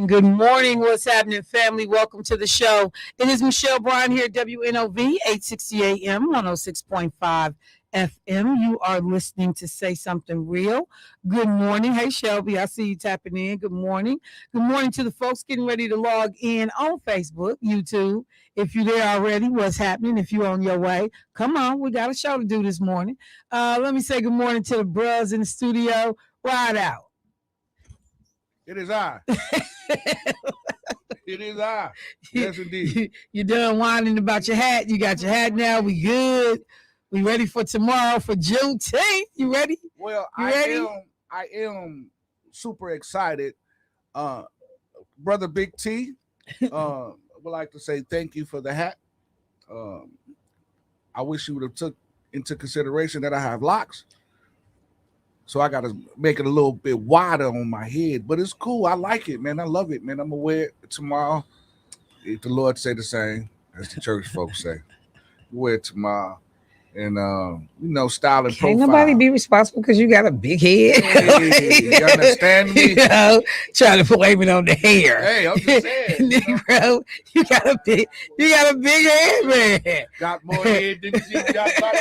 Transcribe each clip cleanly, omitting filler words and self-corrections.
And good morning. What's happening, family? Welcome to the show. It is Michelle Bryant here at WNOV, 860 AM, 106.5 FM. You are listening to Say Something Real. Good morning. Hey, Shelby, I see you tapping in. Good morning. Good morning to the folks getting ready to log in on Facebook, YouTube. If you're there already, what's happening? If you're on your way, come on. We got a show to do this morning. Let me say good morning to the bros in the studio. Ride out. It is I. It is I. Yes, indeed. You're done whining about your hat. You got your hat now. We good. We ready for tomorrow for Juneteenth. You ready? Well, I am super excited. Brother Big T, would like to say thank you for the hat. I wish you would have took into consideration that I have locks. So I got to make it a little bit wider on my head, but it's cool. I like it, man. I love it, man. I'm going to wear it tomorrow. If the Lord say the same, as the church folks say, wear it tomorrow. And, style and profile. Can't nobody be responsible because you got a big head. Hey, you understand me? Trying to blame it on the hair. Hey, I'm just saying. Negro, you got a big head, man. Got more head than you got body.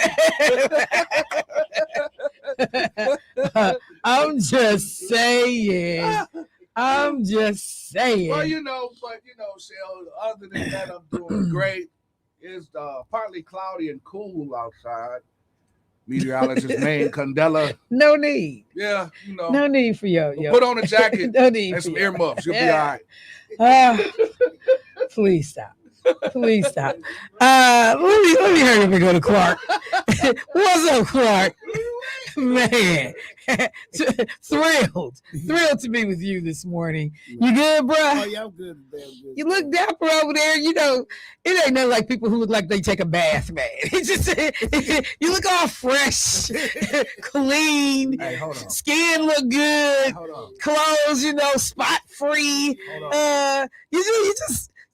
I'm just saying. Well, Shell, other than that, I'm doing great. It's partly cloudy and cool outside. Meteorologist named Candela. No need. Yeah, No need for yo. Put on a jacket no need and for some earmuffs. You'll be all right. Please stop. Please stop. Let me hurry up and go to Clark. What's up, Clark? Man, thrilled to be with you this morning. You good, bro? Oh, yeah, I'm good. You look dapper over there. It ain't nothing like people who look like they take a bath, man. It's just you look all fresh, clean. Hey, hold on. Skin look good. Hold on. Clothes, spot free. You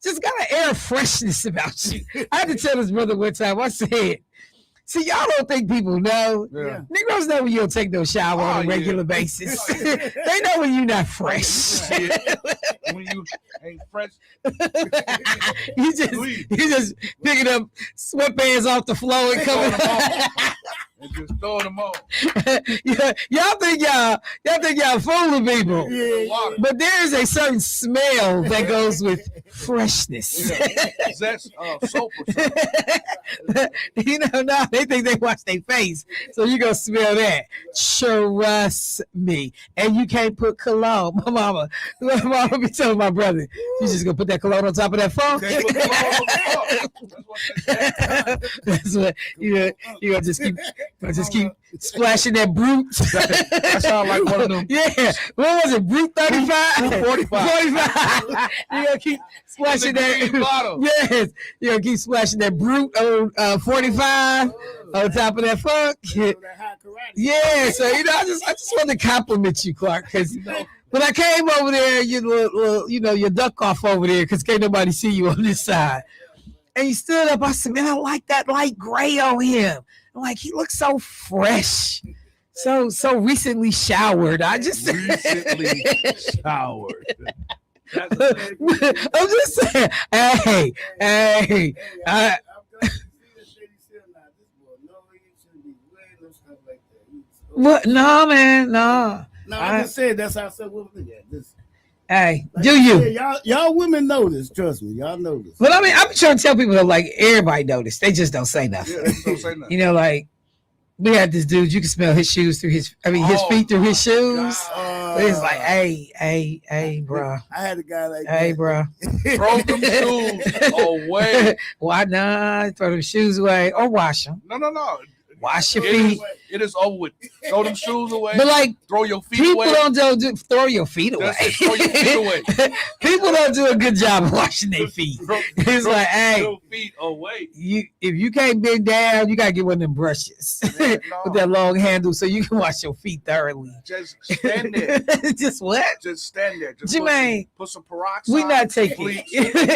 just got an air of freshness about you. I had to tell this brother one time. I said, see, y'all don't think people know. Yeah. Negroes know when you don't take no shower on a regular basis. They know when you're not fresh. When you ain't fresh. you just picking up sweatpants off the floor and coming and just throwing them on. Y'all think y'all fooling people. Yeah. But there is a certain smell that goes with freshness. That's soap or something. No, they think they wash their face. So you gonna smell that. Trust me. And you can't put cologne. My mama be telling my brother, you just gonna put that cologne on top of that phone? That's what you gonna just keep splashing that brute. That sounds like one of them. Yeah. What was it? Brute 35? 45. You gonna keep splashing that bottle. Yes. You gonna keep splashing that brute on 45 on top of that funk. Yeah. So I just want to compliment you, Clark, because when I came over there, you duck off over there because can't nobody see you on this side. And you stood up. I said, man, I like that light gray on him. I'm like, he looks so fresh, so recently showered. I just recently showered. I'm just saying, hey. What? No, man, no. No, I just said that's how I said what we at. Hey, like do you? Y'all women know this. Trust me, y'all know this. But I mean, I'm trying to tell people that like everybody know this. They just don't say nothing. Yeah, they just don't say nothing. Like we had this dude. You can smell his shoes through his feet through his shoes. It's like, hey, bro. I had a guy like hey, that. bro. Throw them shoes away. Why not? Throw them shoes away or wash them. No. Wash your feet. It is over with. Throw them shoes away. But like, throw your feet people away. don't do throw your feet away. Throw your feet away. People don't do a good job of washing their feet. It's like, hey, your feet away. If you can't bend down, you gotta get one of them brushes with that long handle so you can wash your feet thoroughly. Just stand there. Just what? Just stand there. Just Jermaine, put some peroxide. We not taking bleach.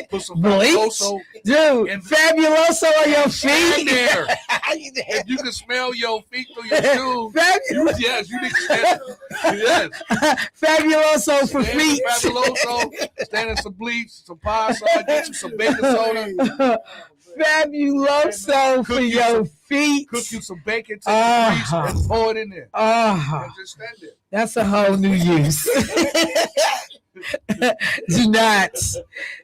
Put some bleach, Fabuloso. Dude. Fabuloso on your feet. Stand there. If you can smell your feet through your shoes. Yes, you need to stand. Yes. Fabuloso for feet. Fabuloso. stand in some bleach, some pie sauce, get you some baking soda. Fabuloso for your feet. Cook you some bacon, take the grease, and pour it in there. And just stand there. That's a whole new use. Do not,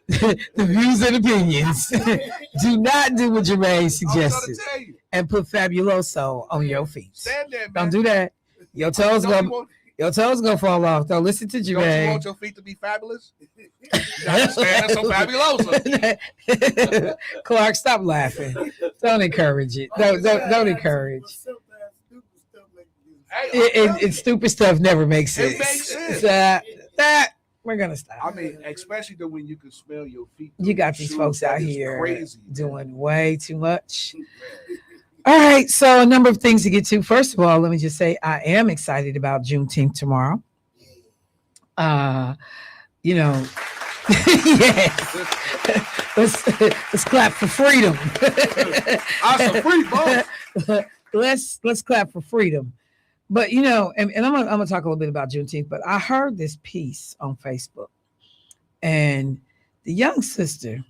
the views and opinions, do not do what Jermaine suggested and put Fabuloso on your feet. Stand there, man. Don't do that. Your toes gonna fall off. Don't listen to Jermaine. Don't you want your feet to be fabulous? You gotta stand in some Fabuloso. Clark, stop laughing. Don't encourage it. Don't encourage. And stupid stuff never makes sense. It makes sense. That we're gonna stop. I mean, especially when you can smell your feet. You got these folks out here crazy, doing way too much. All right, so a number of things to get to. First of all, let me just say I am excited about Juneteenth tomorrow. Yeah. Let's clap for freedom. I'm free, Let's clap for freedom. But and I'm gonna talk a little bit about Juneteenth. But I heard this piece on Facebook, and the young sister,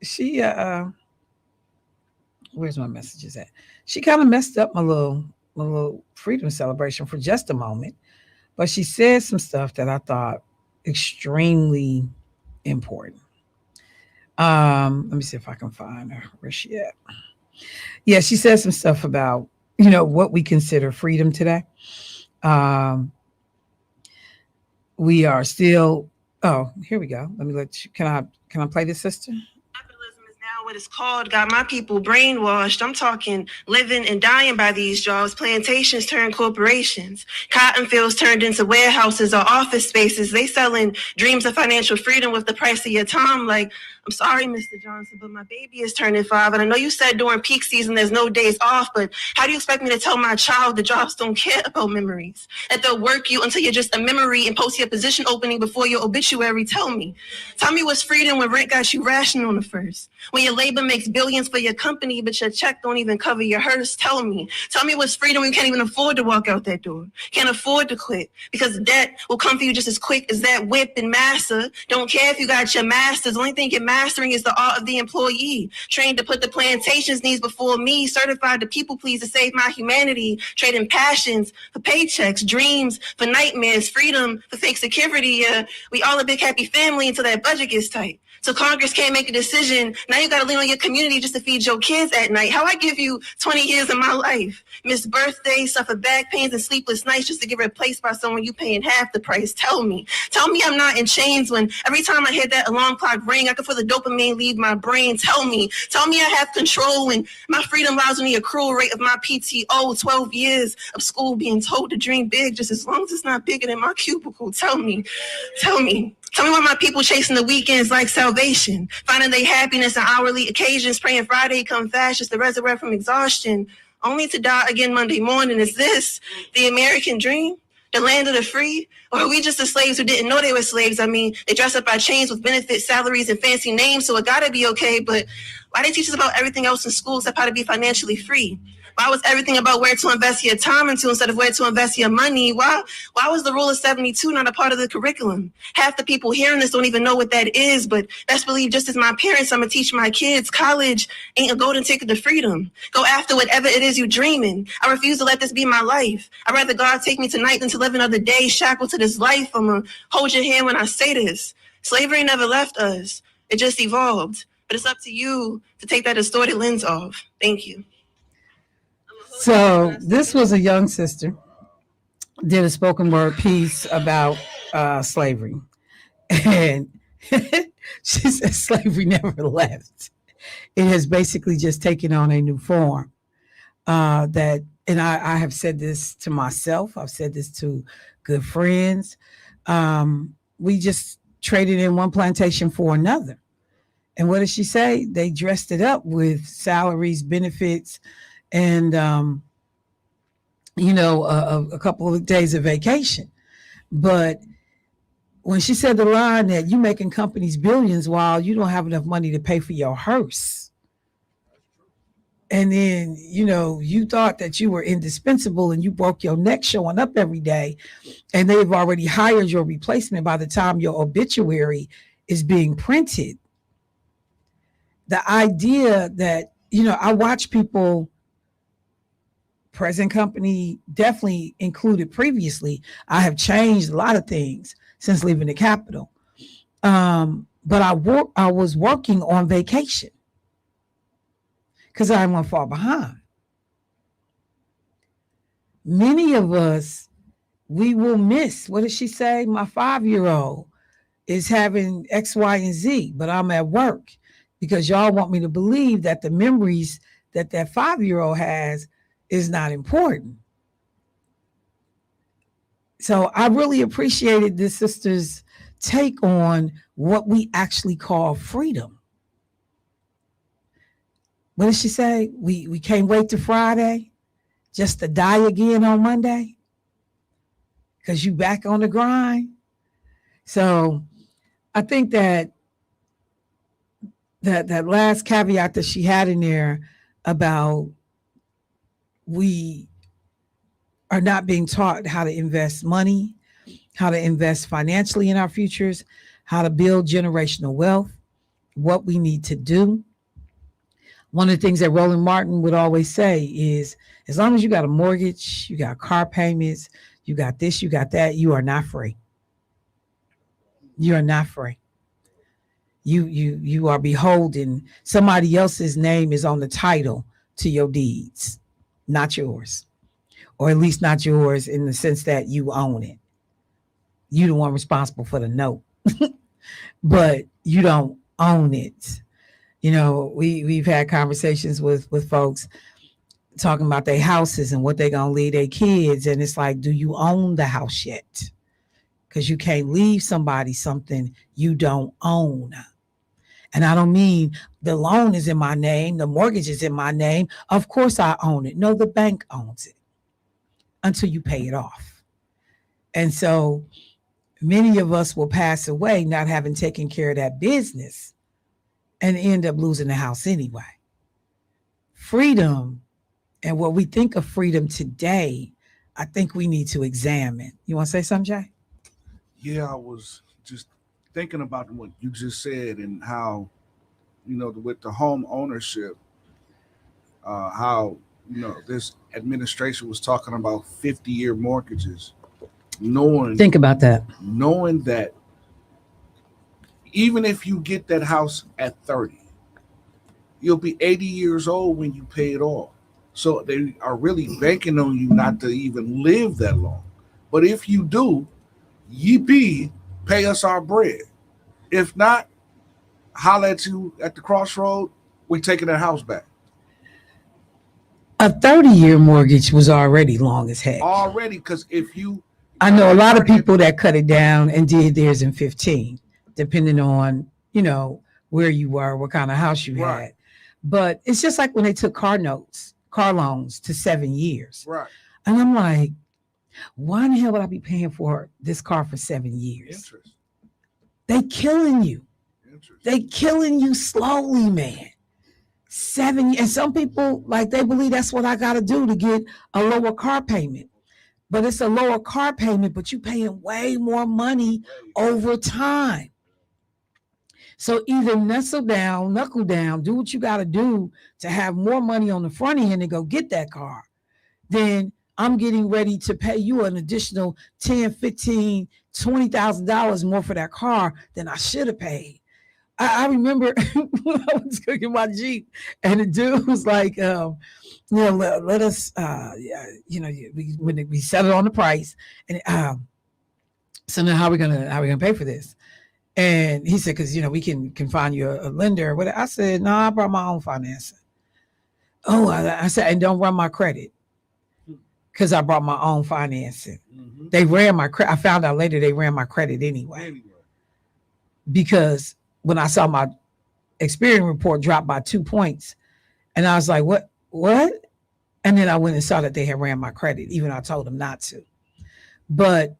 she where's my messages at? She kind of messed up my little freedom celebration for just a moment, but she said some stuff that I thought extremely important. Let me see if I can find her. Where's she at? Yeah, she said some stuff about what we consider freedom today. We are still. Oh, here we go. Let me let you. Can I play this, sister? Capitalism is now what it's called. Got my people brainwashed. I'm talking living and dying by these jobs. Plantations turned corporations. Cotton fields turned into warehouses or office spaces. They selling dreams of financial freedom with the price of your time. Like, I'm sorry, Mr. Johnson, but my baby is turning 5. And I know you said during peak season there's no days off, but how do you expect me to tell my child the jobs don't care about memories? That they'll work you until you're just a memory and post your position opening before your obituary? Tell me what's freedom when rent got you rationing on the first. When your labor makes billions for your company, but your check don't even cover your hearse. Tell me what's freedom when you can't even afford to walk out that door. Can't afford to quit because debt will come for you just as quick as that whip and master. Don't care if you got your master's. The only thing you're mastering is the art of the employee. Trained to put the plantation's needs before me. Certified to people please to save my humanity. Trading passions for paychecks, dreams for nightmares, freedom for fake security. We all a big happy family until that budget gets tight. So Congress can't make a decision. Now you got to lean on your community just to feed your kids at night. How I give you 20 years of my life, miss birthdays, suffer back pains and sleepless nights just to get replaced by someone you paying half the price. Tell me I'm not in chains when every time I hear that alarm clock ring, I can feel the dopamine leave my brain. Tell me I have control when my freedom lies on the accrual rate of my PTO. 12 years of school being told to dream big just as long as it's not bigger than my cubicle. Tell me why my people chasing the weekends like salvation, finding their happiness on hourly occasions, praying Friday come fast just to resurrect from exhaustion, only to die again Monday morning. Is this the American dream? The land of the free? Or are we just the slaves who didn't know they were slaves? I mean, they dress up our chains with benefits, salaries, and fancy names, so it gotta be okay, but why they teach us about everything else in school except how to be financially free? Why was everything about where to invest your time into instead of where to invest your money? Why was the rule of 72 not a part of the curriculum? Half the people hearing this don't even know what that is, but best believe just as my parents, I'm going to teach my kids college ain't a golden ticket to freedom. Go after whatever it is you're dreaming. I refuse to let this be my life. I'd rather God take me tonight than to live another day shackled to this life. I'm going to hold your hand when I say this. Slavery never left us. It just evolved. But it's up to you to take that distorted lens off. Thank you. So this was a young sister, did a spoken word piece about slavery. And she said slavery never left. It has basically just taken on a new form. And I have said this to myself. I've said this to good friends. We just traded in one plantation for another. And what did she say? They dressed it up with salaries, benefits, and a couple of days of vacation. But when she said the line that you making companies billions while you don't have enough money to pay for your hearse, And then, you thought that you were indispensable and you broke your neck showing up every day, and they've already hired your replacement by the time your obituary is being printed. The idea that, I watch people, present company definitely included previously. I have changed a lot of things since leaving the Capitol. But I was working on vacation because I went far behind. Many of us, we will miss. What did she say? My 5-year-old is having X, Y, and Z, but I'm at work because y'all want me to believe that the memories that 5-year-old has is not important. So I really appreciated this sister's take on what we actually call freedom. What did she say? We can't wait to Friday just to die again on Monday because you back on the grind. So I think that last caveat that she had in there about we are not being taught how to invest money, how to invest financially in our futures, how to build generational wealth, what we need to do. One of the things that Roland Martin would always say is, as long as you got a mortgage, you got car payments, you got this, you got that, you are not free. You are not free. You are beholden. Somebody else's name is on the title to your deeds, not yours. Or at least not yours in the sense that you own it. You the one responsible for the note, but you don't own it. We've had conversations with folks talking about their houses and what they're going to leave their kids. And it's like, do you own the house yet? Because you can't leave somebody something you don't own. And I don't mean the loan is in my name, the mortgage is in my name. Of course I own it. No, the bank owns it until you pay it off. And so many of us will pass away not having taken care of that business and end up losing the house anyway. Freedom and what we think of freedom today, I think we need to examine. You want to say something, Jay? Yeah, I was just thinking about what you just said and how, with the home ownership, how, this administration was talking about 50-year mortgages, think about that, knowing that even if you get that house at 30, you'll be 80 years old when you pay it off. So they are really banking on you not to even live that long. But if you do, yippee, pay us our bread. If not, holler at you at the crossroad, we're taking that house back. A 30-year mortgage was already long as heck. Already, because if you... I know a lot of people that cut it down and did theirs in 15, depending on, where you were, what kind of house you had. But it's just like when they took car loans to 7 years. Right. And I'm like, why in the hell would I be paying for this car for 7 years? Interest. They killing you. Interest. They killing you slowly, man. 7 years. And some people, they believe that's what I got to do to get a lower car payment. But it's a lower car payment, but you paying way more money over time. So either knuckle down, do what you got to do to have more money on the front end and go get that car. Then I'm getting ready to pay you an additional $10, $15, $20,000 more for that car than I should have paid. I remember when I was cooking my Jeep and the dude was like, let us, we settled on the price. And so now how are we gonna pay for this? And he said, because, we can find you a lender. But I said, no, I brought my own financing. Oh, I said, and don't run my credit because I brought my own financing. Mm-hmm. They ran my credit. I found out later they ran my credit anyway. Because when I saw my Experian report drop by 2 points, and I was like, what? And then I went and saw that they had ran my credit, even though I told them not to. But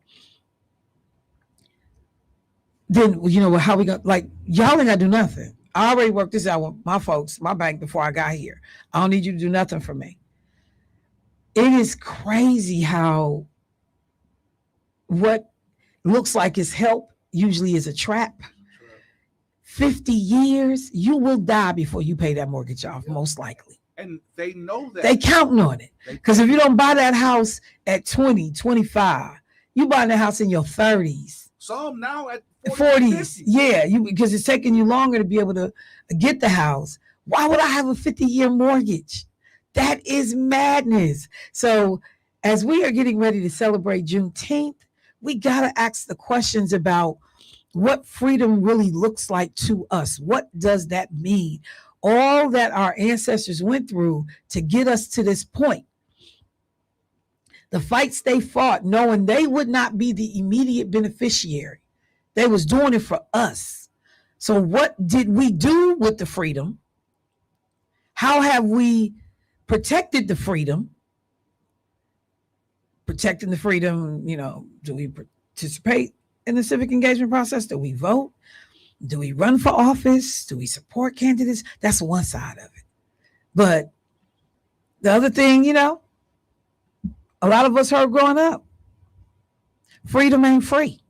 then, how we got, y'all ain't got to do nothing. I already worked this out with my folks, my bank before I got here. I don't need you to do nothing for me. It is crazy how what looks like is help usually is a trap. 50 years, you will die before you pay that mortgage off, most likely. And they know that. They counting on it. Because if you don't buy that house at 20, 25, you buy that house in your 30s. Some now at 40s. Yeah, because it's taking you longer to be able to get the house. Why would I have a 50-year mortgage? That is madness. So as we are getting ready to celebrate Juneteenth, we got to ask the questions about what freedom really looks like to us. What does that mean? All that our ancestors went through to get us to this point. The fights they fought, knowing they would not be the immediate beneficiary. They was doing it for us. So what did we do with the freedom? How have we protected the freedom? Protecting the freedom, do we participate in the civic engagement process? Do we vote? Do we run for office? Do we support candidates? That's one side of it. But the other thing, a lot of us heard growing up, freedom ain't free.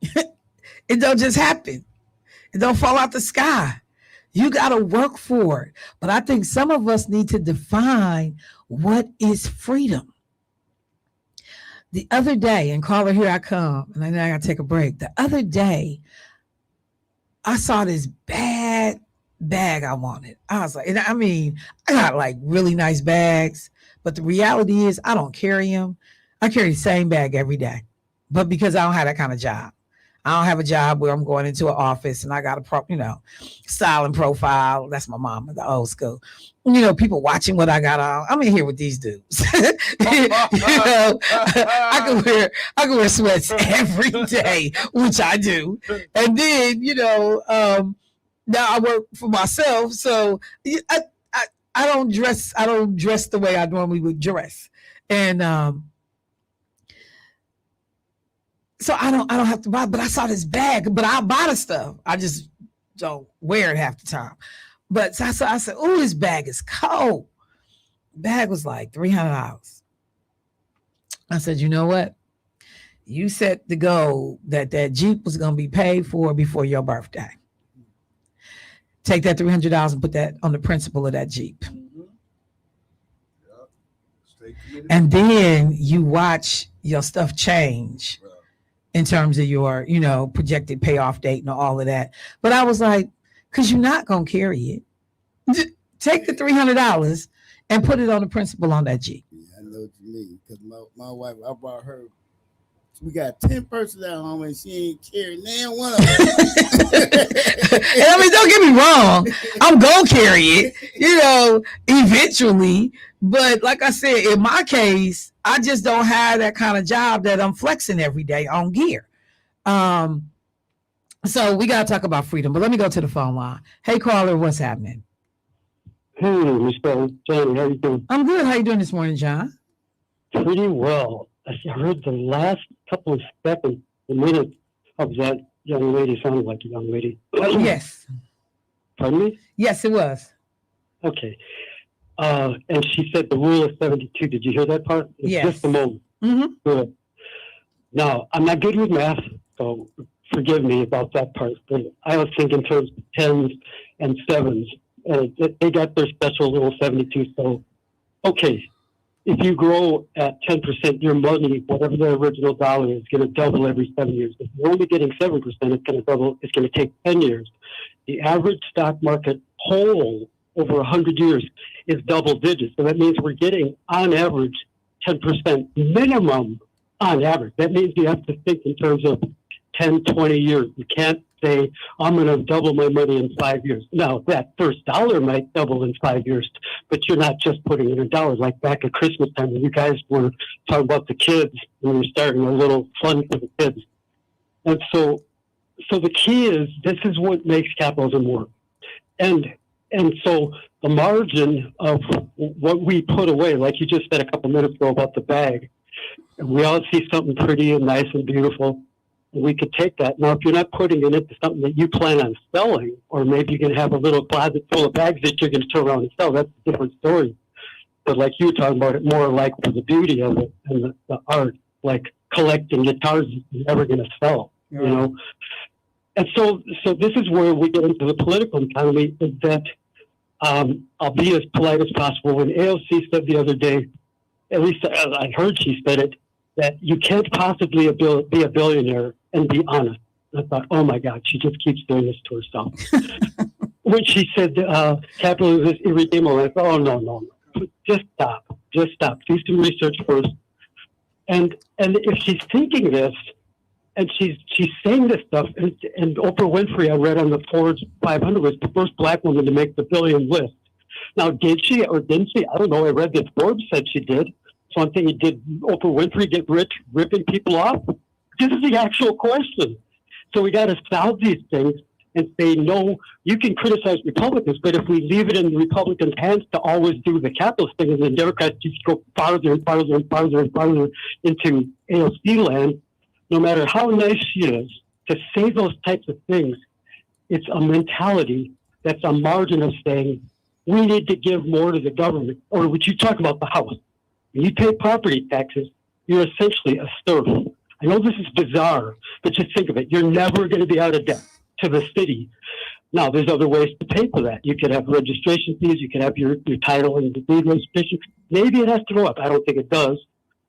It don't just happen. It don't fall out the sky. You got to work for it. But I think some of us need to define what is freedom. The other day, and caller, here I come, and then I got to take a break. The other day, I saw this bad bag I wanted. I was like, I got like really nice bags, but the reality is I don't carry them. I carry the same bag every day, but because I don't have that kind of job. I don't have a job where I'm going into an office and I got a style and profile. That's my mama, the old school. People watching what I got on. I'm in here with these dudes. I can wear sweats every day, which I do. And then, now I work for myself. So I don't dress the way I normally would dress. And so I don't have to buy, but I saw this bag, but I'll buy the stuff. I just don't wear it half the time. But so I said, oh, this bag is cold. The bag was like $300. I said, you know what? You set the goal that Jeep was going to be paid for before your birthday. Take that $300 and put that on the principal of that Jeep. And then you watch your stuff change in terms of your, projected payoff date and all of that. But I was like, because you're not going to carry it. Take the $300 and put it on the principal on that Jeep. Yeah, I know what you mean. Because my wife, I brought her. We got 10 persons at home and she ain't carrying none one of them. And don't get me wrong. I'm going to carry it, eventually. But like I said, in my case, I just don't have that kind of job that I'm flexing every day on gear. So we got to talk about freedom, but let me go to the phone line. Hey, caller, what's happening? Hey, Michelle, John, how you doing? I'm good. How you doing this morning, John? Pretty well. I heard the last couple of seconds, the minute of that young lady sounded like a young lady. Yes. Pardon me? Yes, it was. Okay. And she said the rule of 72. Did you hear that part? It's yes. Just a moment. Mm-hmm. Good. Now, I'm not good with math, so forgive me about that part. But I was thinking in terms of tens and sevens. And they got their special little 72. So, okay. If you grow at 10%, your money, whatever the original dollar is, going to double every 7 years. If you're only getting 7%, it's going to double. It's going to take 10 years. The average stock market whole over 100 years is double digits. So that means we're getting, on average, 10% minimum on average. That means you have to think in terms of 10, 20 years. You can't say, I'm going to double my money in 5 years. Now, that first dollar might double in 5 years, but you're not just putting in $1. Like back at Christmas time when you guys were talking about the kids, and we were starting a little fun for the kids. And so the key is, this is what makes capitalism work. And so the margin of what we put away, like you just said a couple minutes ago about the bag, and we all see something pretty and nice and beautiful. We could take that. Now, if you're not putting it into something that you plan on selling, or maybe you're going to have a little closet full of bags that you're going to turn around and sell, that's a different story. But like you were talking about it, more like for the beauty of it and the art, like collecting guitars you're never going to sell, you know? And so this is where we get into the political economy, is that I'll be as polite as possible. When AOC said the other day, at least I heard she said it, that you can't possibly be a billionaire and be honest. I thought, oh my God, she just keeps doing this to herself. When she said capitalism is irredeemable, I thought, oh no. Just stop. Do some research first. And if she's thinking this, and she's saying this stuff, and Oprah Winfrey, I read on the Forbes 500, was the first Black woman to make the billion list. Now, did she or didn't she? I don't know. I read that Forbes said she did. So I'm thinking, did Oprah Winfrey get rich ripping people off? This is the actual question. So we got to solve these things and say, no, you can criticize Republicans, but if we leave it in the Republicans' hands to always do the capitalist thing, and the Democrats just go farther and farther and farther and farther into AOC land, no matter how nice she is, to say those types of things, it's a mentality that's a margin of saying, we need to give more to the government. Or would you talk about the House? When you pay property taxes, you're essentially a serf. I know this is bizarre, but just think of it. You're never going to be out of debt to the city. Now, there's other ways to pay for that. You could have registration fees. You could have your title and the deed registration. Maybe it has to go up. I don't think it does.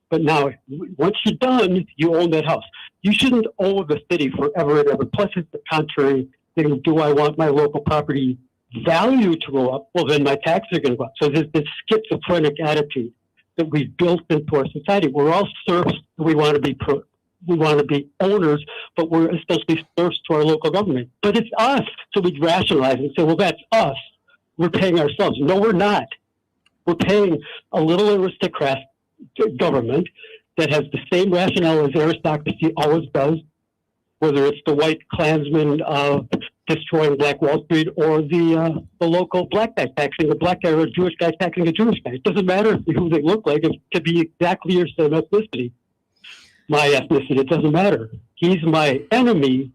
But now, once you're done, you own that house. You shouldn't owe the city forever and ever. Plus, it's the contrary thing. Do I want my local property value to go up? Well, then my taxes are going to go up. So there's this schizophrenic attitude that we've built into our society. We're all serfs. We want to be owners, but we're essentially serfs to our local government. But it's us. So we rationalize it and say, well, that's us. We're paying ourselves. No, we're not. We're paying a little aristocrat government that has the same rationale as aristocracy always does, whether it's the white Klansman destroying Black Wall Street or the local black guy taxing a black guy or a Jewish guy taxing a Jewish guy. It doesn't matter who they look like. It could be exactly your same ethnicity. My ethnicity, it doesn't matter. He's my enemy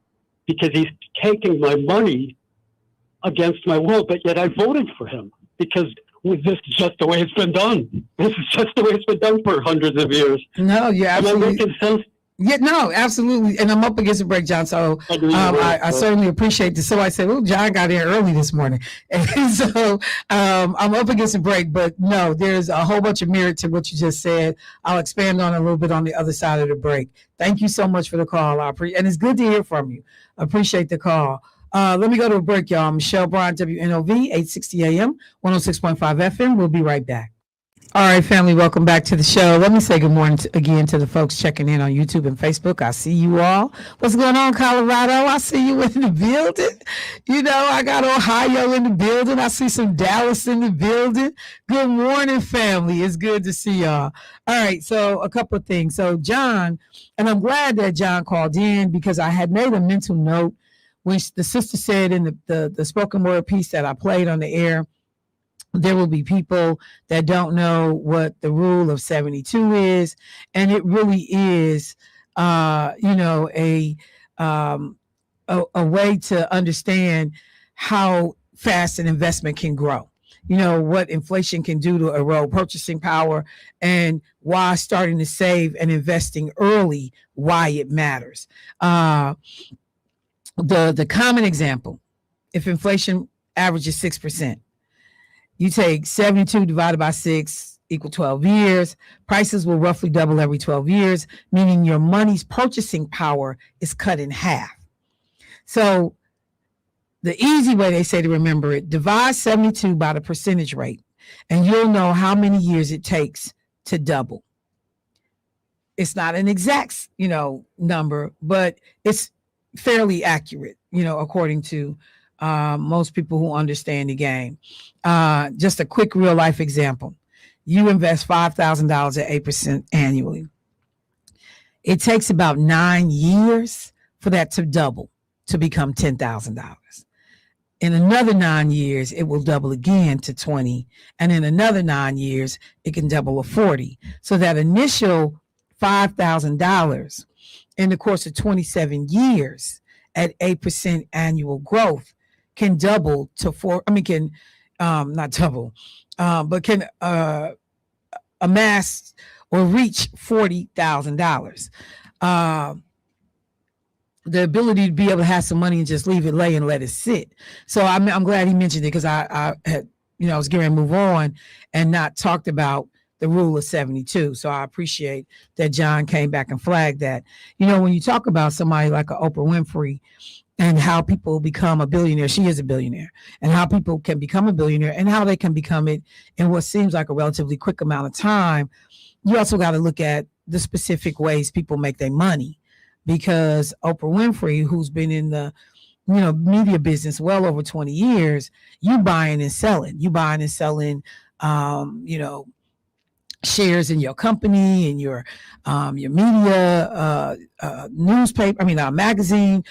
because he's taking my money against my will, but yet I voted for him because this is just the way it's been done. This is just the way it's been done for hundreds of years. No, you're absolutely. Am I making sense? Yeah, no, absolutely. And I'm up against a break, John. So I certainly appreciate this. So I said, well, John got here early this morning. And so I'm up against a break. But no, there's a whole bunch of merit to what you just said. I'll expand on it a little bit on the other side of the break. Thank you so much for the call. And it's good to hear from you. I appreciate the call. Let me go to a break, y'all. Michelle Bryant, WNOV, 860 AM, 106.5 FM. We'll be right back. All right, family, welcome back to the show. Let me say good morning again to the folks checking in on YouTube and Facebook. I see you all. What's going on, Colorado? I see you in the building. You know, I got Ohio in the building. I see some Dallas in the building. Good morning, family. It's good to see y'all. All right, so a couple of things. So John, and I'm glad that John called in because I had made a mental note when the sister said in the spoken word piece that I played on the air, there will be people that don't know what the rule of 72 is. And it really is, a way to understand how fast an investment can grow. You know, what inflation can do to erode purchasing power and why starting to save and investing early, why it matters. The common example, if inflation averages 6%, you take 72 divided by 6 equal 12 years. Prices will roughly double every 12 years, meaning your money's purchasing power is cut in half. So the easy way they say to remember it, divide 72 by the percentage rate, and you'll know how many years it takes to double. It's not an exact, number, but it's fairly accurate, according to most people who understand the game. Just a quick real life example. You invest $5,000 at 8% annually. It takes about 9 years for that to double to become $10,000. In another 9 years, it will double again to 20. And in another 9 years, it can double to 40. So that initial $5,000 in the course of 27 years at 8% annual growth can double to not double, but can amass or reach $40,000. The ability to be able to have some money and just leave it lay and let it sit. So I'm glad he mentioned it, because I had, I was getting ready to move on and not talked about the rule of 72. So I appreciate that John came back and flagged that. When you talk about somebody like a Oprah Winfrey and how people become a billionaire, she is a billionaire, and how people can become a billionaire and how they can become it in what seems like a relatively quick amount of time, you also got to look at the specific ways people make their money. Because Oprah Winfrey, who's been in the media business well over 20 years, you buying and selling, shares in your company and your media newspaper, magazine,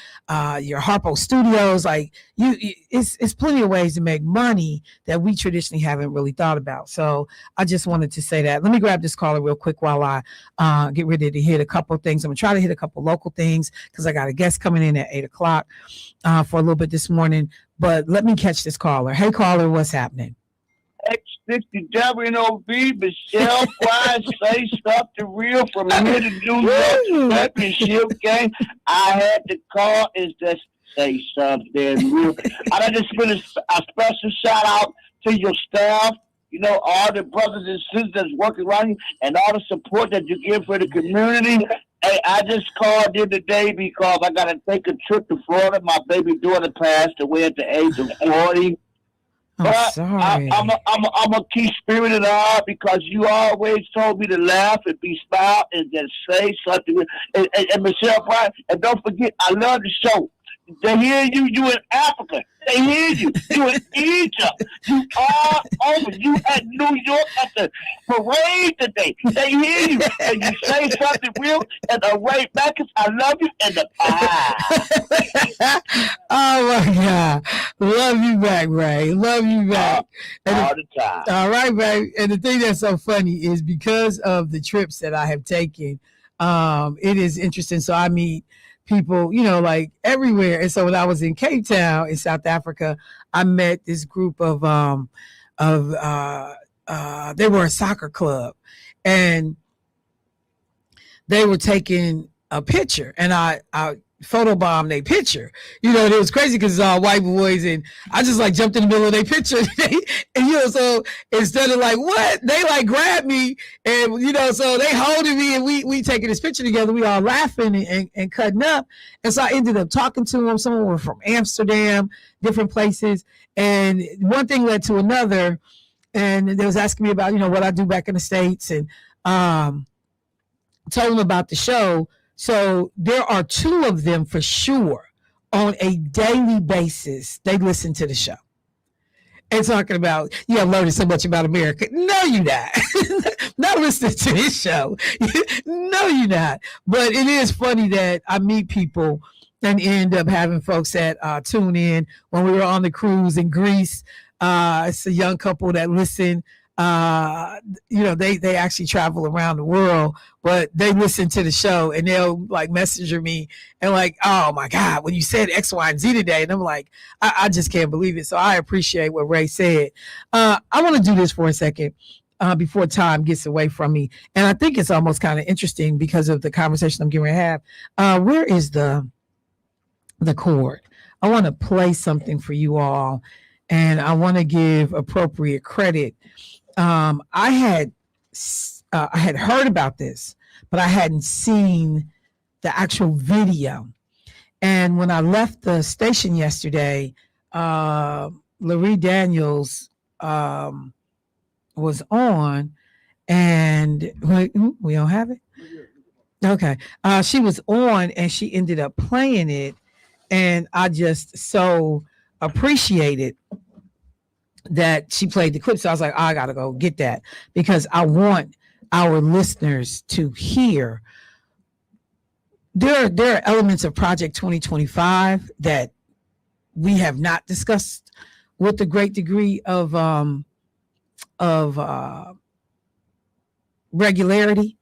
your Harpo Studios. Like it's plenty of ways to make money that we traditionally haven't really thought about. So I just wanted to say that. Let me grab this caller real quick while I get ready to hit a couple of things. I'm gonna try to hit a couple local things because I got a guest coming in at 8:00 for a little bit this morning. But let me catch this caller. Hey caller, what's happening? X60 WNOV, Michelle Bryant, say something real from here to New York championship game. I had to call and just say something real. I just want a special shout out to your staff, all the brothers and sisters that's working around you, and all the support that you give for the community. Hey, I just called in today because I got to take a trip to Florida. My baby daughter passed away at the age of 40. I'm sorry. I'm a keep spirited up because you always told me to laugh and be smile and just say something. And Michelle Bryant, and don't forget, I love the show. They hear you in Africa. They hear you. You in Egypt. You all over. You at New York at the parade today. They hear you. And you say something real. And the Ray Mackins, I love you. And the pie. Oh my God. Love you back, Ray. Love you back. All the time. All right, Ray. And the thing that's so funny is because of the trips that I have taken, it is interesting. So I meet people, like everywhere. And so when I was in Cape Town in South Africa, I met this group of they were a soccer club, and they were taking a picture, and I photobombed their picture. It was crazy because it's all white boys, and I just jumped in the middle of their picture. And so instead of what, they grabbed me, and so they holding me, and we taking this picture together. We all laughing and cutting up. And so I ended up talking to them. Some of them were from Amsterdam, different places, and one thing led to another. And they was asking me about what I do back in the States, and told them about the show. So there are two of them for sure on a daily basis. They listen to the show and talking about, I'm learning so much about America. No, you're not. Not listening to this show. No, you're not. But it is funny that I meet people and end up having folks that tune in. When we were on the cruise in Greece, it's a young couple that listen. They actually travel around the world, but they listen to the show, and they'll messenger me and oh my God, when you said X, Y, and Z today, and I'm like, I just can't believe it. So I appreciate what Ray said. I want to do this for a second before time gets away from me, and I think it's almost kind of interesting because of the conversation I'm getting ready to have. Where is the chord? I want to play something for you all, and I want to give appropriate credit. I had heard about this, but I hadn't seen the actual video. And when I left the station yesterday, Larry Daniels was on, and we don't have it. Okay, she was on, and she ended up playing it, and I just so appreciated that she played the clip. So I was like, I gotta go get that because I want our listeners to hear. There are elements of Project 2025 that we have not discussed with a great degree of regularity,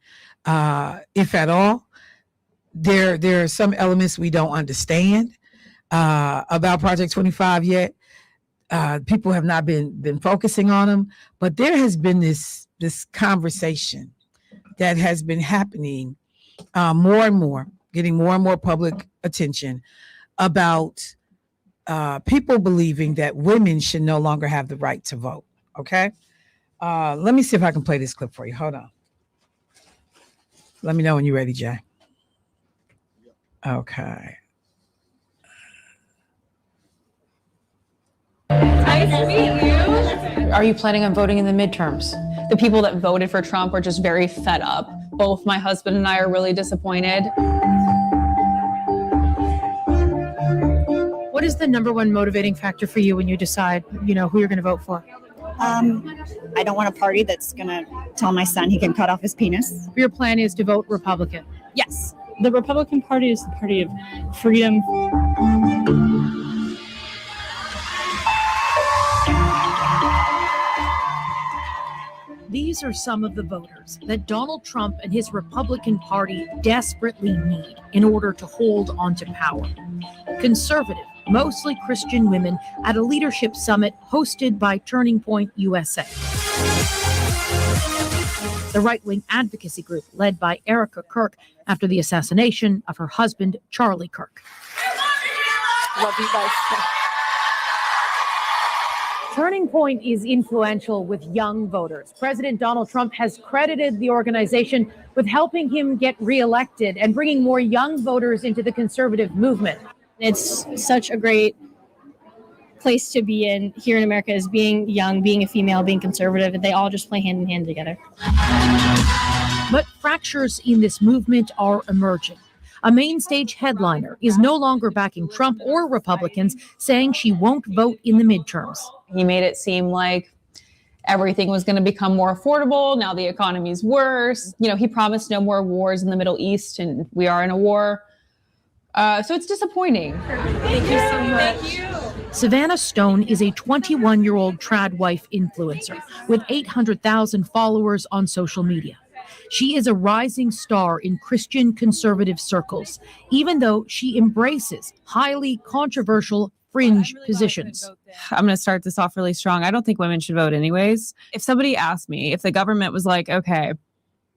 if at all. there are some elements we don't understand about Project 25 yet. People have not been focusing on them, but there has been this conversation that has been happening more and more, getting more and more public attention about people believing that women should no longer have the right to vote. Okay. Let me see if I can play this clip for you. Hold on. Let me know when you're ready, Jay. Okay. Nice to meet you. Are you planning on voting in the midterms? The people that voted for Trump are just very fed up. Both my husband and I are really disappointed. What is the number one motivating factor for you when you decide, who you're going to vote for? I don't want a party that's going to tell my son he can cut off his penis. Your plan is to vote Republican. Yes. The Republican Party is the party of freedom. These are some of the voters that Donald Trump and his Republican Party desperately need in order to hold onto power. Conservative, mostly Christian women at a leadership summit hosted by Turning Point USA. The right-wing advocacy group led by Erica Kirk after the assassination of her husband, Charlie Kirk. Love you guys. Turning Point is influential with young voters. President Donald Trump has credited the organization with helping him get reelected and bringing more young voters into the conservative movement. It's such a great place to be in here in America, is being young, being a female, being conservative, and they all just play hand in hand together. But fractures in this movement are emerging. A main stage headliner is no longer backing Trump or Republicans, saying she won't vote in the midterms. He made it seem like everything was going to become more affordable. Now the economy's worse. He promised no more wars in the Middle East, and we are in a war. So it's disappointing. Thank you so much. Thank you. Savannah Stone is a 21-year-old trad wife influencer with 800,000 followers on social media. She is a rising star in Christian conservative circles, even though she embraces highly controversial fringe positions. I'm going to start this off really strong. I don't think women should vote anyways. If somebody asked me, if the government was like, okay,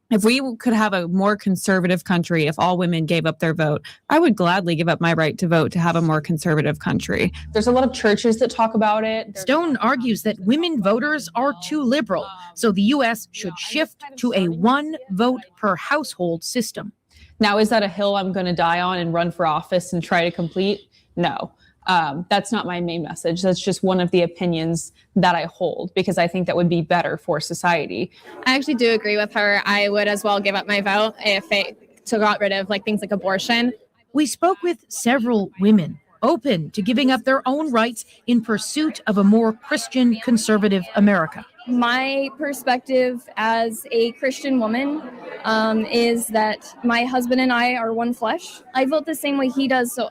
if we could have a more conservative country, if all women gave up their vote, I would gladly give up my right to vote to have a more conservative country. There's a lot of churches that talk about it. Stone argues that women voters are too liberal, so the U.S. should shift to a one vote per household system. Now, is that a hill I'm going to die on and run for office and try to complete? No. That's not my main message. That's just one of the opinions that I hold, because I think that would be better for society. I actually do agree with her. I would as well give up my vote if it got rid of things like abortion. We spoke with several women open to giving up their own rights in pursuit of a more Christian conservative America. My perspective as a Christian woman is that my husband and I are one flesh. I vote the same way he does, so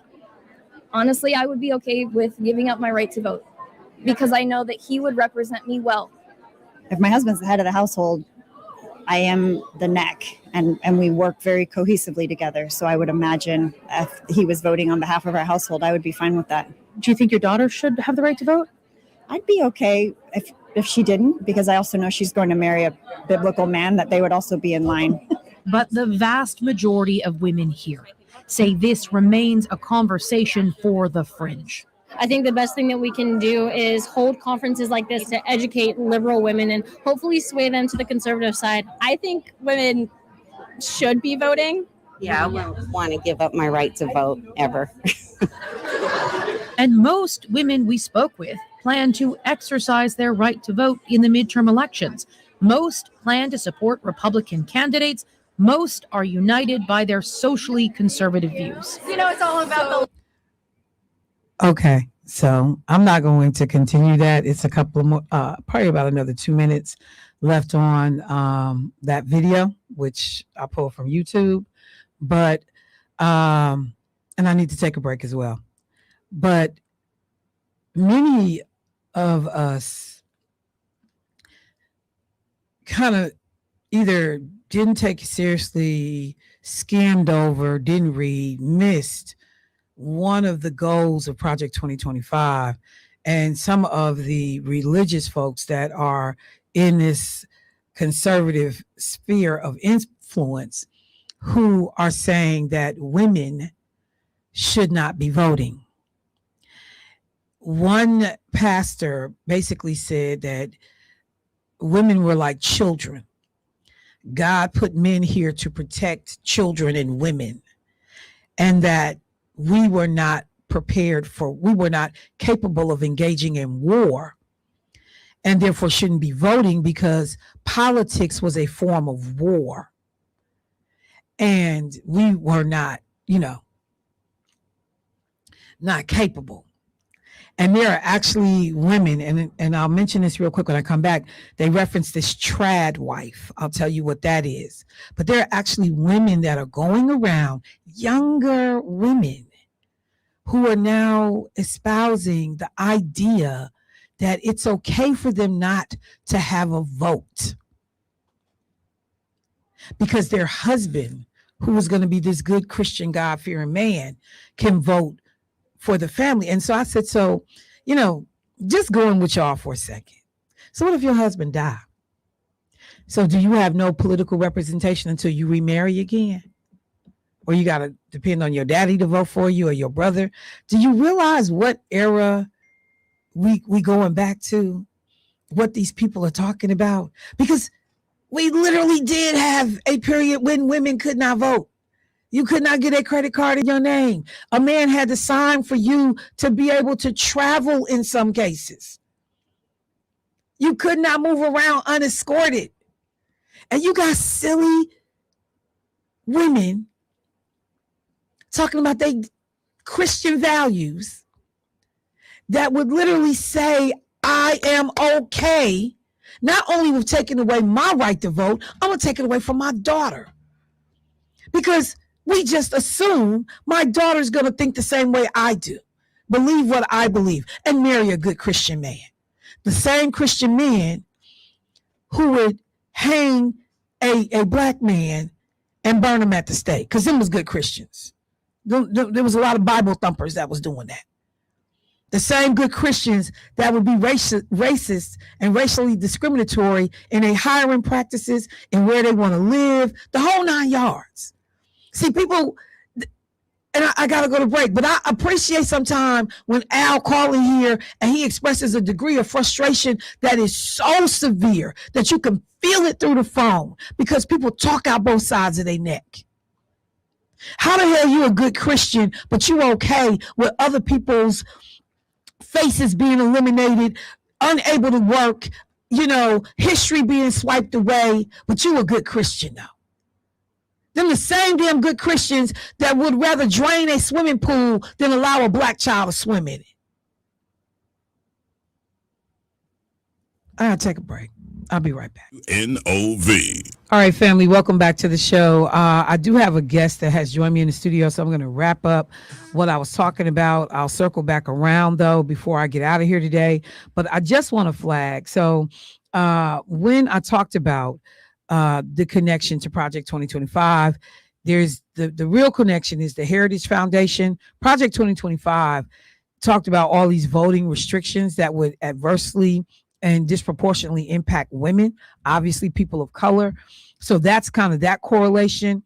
honestly, I would be okay with giving up my right to vote because I know that he would represent me well. If my husband's the head of the household, I am the neck, and we work very cohesively together. So I would imagine if he was voting on behalf of our household, I would be fine with that. Do you think your daughter should have the right to vote? I'd be okay if she didn't, because I also know she's going to marry a biblical man, that they would also be in line. But the vast majority of women here say this remains a conversation for the fringe. I think the best thing that we can do is hold conferences like this to educate liberal women and hopefully sway them to the conservative side. I think women should be voting. Yeah, I wouldn't want to give up my right to vote ever. And most women we spoke with plan to exercise their right to vote in the midterm elections. Most plan to support Republican candidates. Most are united by their socially conservative views. It's all about the... Okay, so I'm not going to continue that. It's a couple of more, probably about another 2 minutes left on that video, which I pulled from YouTube. But, and I need to take a break as well. But many of us kind of either didn't take it seriously, skimmed over, didn't read, missed one of the goals of Project 2025. And some of the religious folks that are in this conservative sphere of influence who are saying that women should not be voting. One pastor basically said that women were like children. God put men here to protect children and women, and that we were not capable of engaging in war, and therefore shouldn't be voting because politics was a form of war. And we were not, not capable. And there are actually women, and I'll mention this real quick when I come back. They reference this trad wife. I'll tell you what that is. But there are actually women that are going around, younger women, who are now espousing the idea that it's okay for them not to have a vote because their husband, who is going to be this good Christian, God-fearing man, can vote for the family. And so I said, just going with y'all for a second. So what if your husband died? So do you have no political representation until you remarry again? Or you got to depend on your daddy to vote for you or your brother? Do you realize what era we going back to, what these people are talking about? Because we literally did have a period when women could not vote. You could not get a credit card in your name. A man had to sign for you to be able to travel in some cases. You could not move around unescorted. And you got silly women talking about their Christian values that would literally say, I am okay, not only with taking away my right to vote, I'm going to take it away from my daughter. Because we just assume my daughter's going to think the same way I do, believe what I believe, and marry a good Christian man. The same Christian man who would hang a black man and burn him at the stake, because them was good Christians. There was a lot of Bible thumpers that was doing that. The same good Christians that would be racist and racially discriminatory in their hiring practices and where they want to live, the whole 9 yards. See, people, and I got to go to break, but I appreciate sometimes when Al calling here and he expresses a degree of frustration that is so severe that you can feel it through the phone because people talk out both sides of their neck. How the hell you a good Christian, but you okay with other people's faces being eliminated, unable to work, history being swiped away, but you a good Christian though. Them the same damn good Christians that would rather drain a swimming pool than allow a black child to swim in it. I'll take a break. I'll be right back. WNOV. All right, family, welcome back to the show. I do have a guest that has joined me in the studio, so I'm going to wrap up what I was talking about. I'll circle back around, though, before I get out of here today. But I just want to flag. So when I talked about the connection to Project 2025, there's the real connection is the Heritage Foundation. Project 2025 talked about all these voting restrictions that would adversely and disproportionately impact women, obviously people of color. So that's kind of that correlation.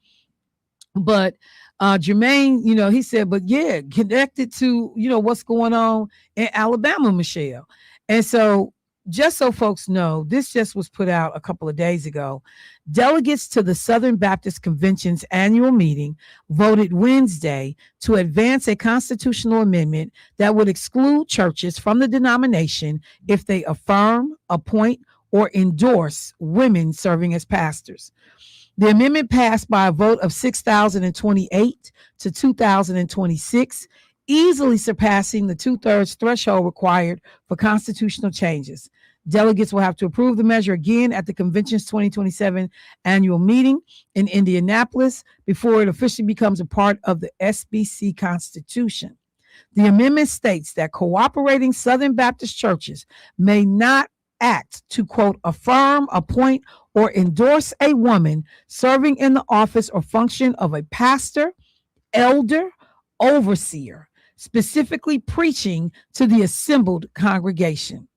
But Jermaine, he said, but yeah, connected to, what's going on in Alabama, Michelle. And so just so folks know, this just was put out a couple of days ago. Delegates to the Southern Baptist Convention's annual meeting voted Wednesday to advance a constitutional amendment that would exclude churches from the denomination if they affirm, appoint, or endorse women serving as pastors. The amendment passed by a vote of 6,028 to 2,026, easily surpassing the 2/3 threshold required for constitutional changes. Delegates will have to approve the measure again at the convention's 2027 annual meeting in Indianapolis before it officially becomes a part of the SBC Constitution. The amendment states that cooperating Southern Baptist churches may not act to, quote, affirm, appoint, or endorse a woman serving in the office or function of a pastor, elder, overseer, specifically preaching to the assembled congregation.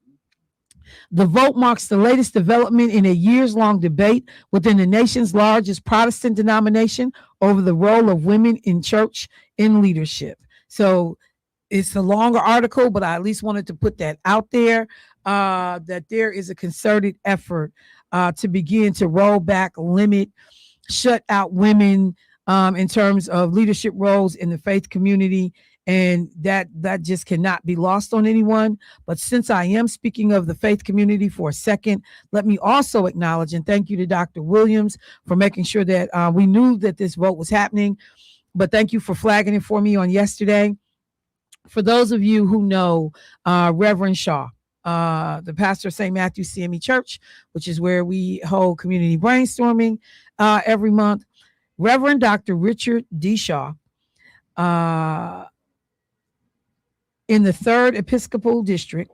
The vote marks the latest development in a years-long debate within the nation's largest Protestant denomination over the role of women in church in leadership. So it's a longer article, but I at least wanted to put that out there, that there is a concerted effort to begin to roll back, limit, shut out women in terms of leadership roles in the faith community. And that just cannot be lost on anyone. But since I am speaking of the faith community for a second, let me also acknowledge and thank you to Dr. Williams for making sure that we knew that this vote was happening. But thank you for flagging it for me on yesterday. For those of you who know Reverend Shaw, the pastor of St. Matthew CME Church, which is where we hold community brainstorming every month, Reverend Dr. Richard D. Shaw, in the 3rd Episcopal District,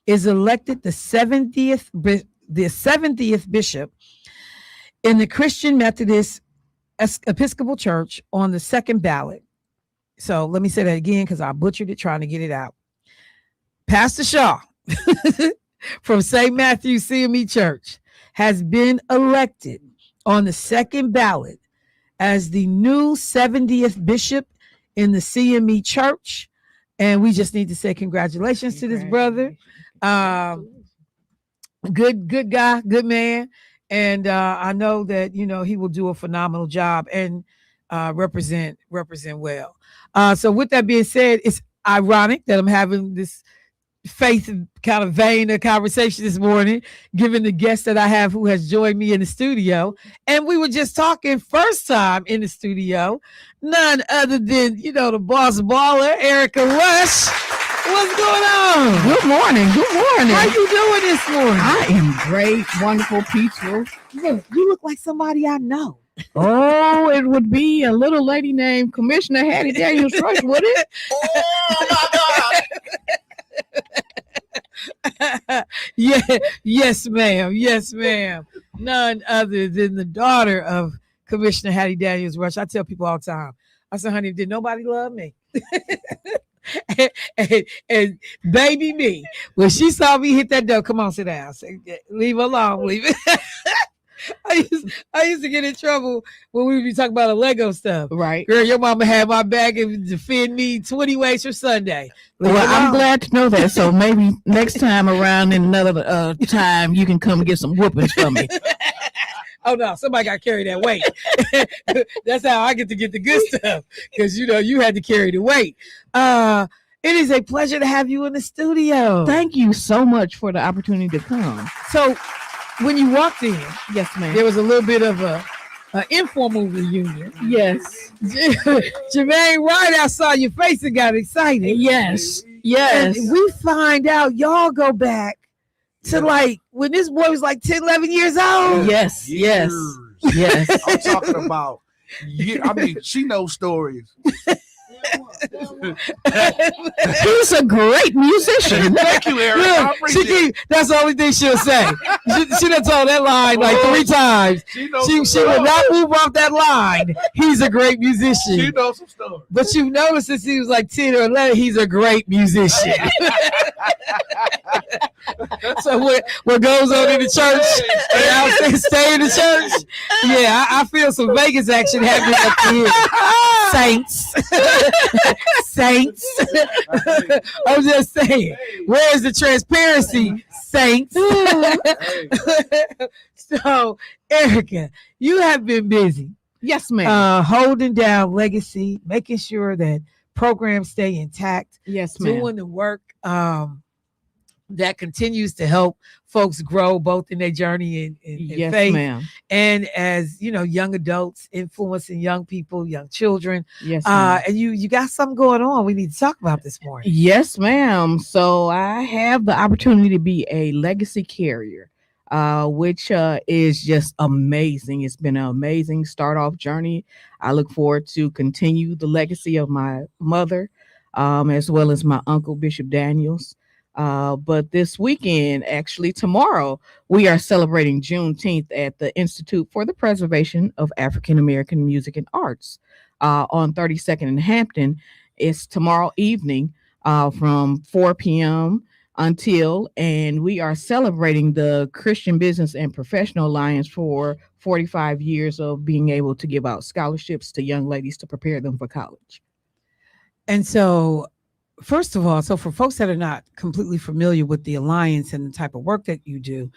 is elected the 70th bishop in the Christian Methodist Episcopal Church on the 2nd ballot. So let me say that again because I butchered it trying to get it out. Pastor Shaw from St. Matthew CME Church has been elected on the 2nd ballot as the new 70th bishop in the CME Church. And we just need to say congratulations to this brother. Good guy, good man. And I know that, he will do a phenomenal job and represent well. So with that being said, it's ironic that I'm having this faith kind of vein of conversation this morning, given the guest that I have who has joined me in the studio. And we were just talking first time in the studio, none other than, the boss baller, Erica Rush. What's going on? Good morning. Good morning. How you doing this morning? I am great, wonderful, peaceful. You look like somebody I know. Oh, it would be a little lady named Commissioner Hattie Daniels Rush, would it? Oh my God. Yes, ma'am. Yes, ma'am. None other than the daughter of Commissioner Hattie Daniels Rush. I tell people all the time, I said, honey, did nobody love me? and baby me, when she saw me hit that door, come on, sit down. Say, leave her alone, leave it. I used to get in trouble when we would be talking about the Lego stuff. Right. Girl, your mama had my back and defend me 20 ways for Sunday. Well, I'm glad to know that. So maybe next time around in another time, you can come and get some whoopings from me. Oh, no, somebody got to carry that weight. That's how I get the good stuff because, you had to carry the weight. It is a pleasure to have you in the studio. Thank you so much for the opportunity to come. So, when you walked in, yes, ma'am, there was a little bit of a informal reunion. Yes. Jermaine Wright, I saw your face and got excited. Yes. And we find out y'all go back to like when this boy was like 10, 11 years old. Yes. I'm talking about, she knows stories. He's a great musician. Thank you, Eric. That's the only thing she'll say. She done told that line like 3 times. She will not move off that line. He's a great musician. She knows some stories. But you've noticed since he was like 10 or 11, he's a great musician. So what goes on in the church, stay in the church. Yeah, I feel some Vegas action happening up here. Saints. I'm just saying, where's the transparency, saints? So, Erica, you have been busy. Yes, ma'am. Holding down legacy, making sure that programs stay intact. Yes, ma'am. Doing the work that continues to help folks grow both in their journey in yes, faith, ma'am, and as young adults influencing young people, young children. Yes, ma'am. And you got something going on we need to talk about this morning. Yes, ma'am. So I have the opportunity to be a legacy carrier, which is just amazing. It's been an amazing start off journey. I look forward to continue the legacy of my mother, as well as my uncle Bishop Daniels. But this weekend, actually tomorrow, we are celebrating Juneteenth at the Institute for the Preservation of African American Music and Arts on 32nd in Hampton. It's tomorrow evening from 4 p.m. until, and we are celebrating the Christian Business and Professional Alliance for 45 years of being able to give out scholarships to young ladies to prepare them for college. And so, first of all, so for folks that are not completely familiar with the Alliance and the type of work that you do,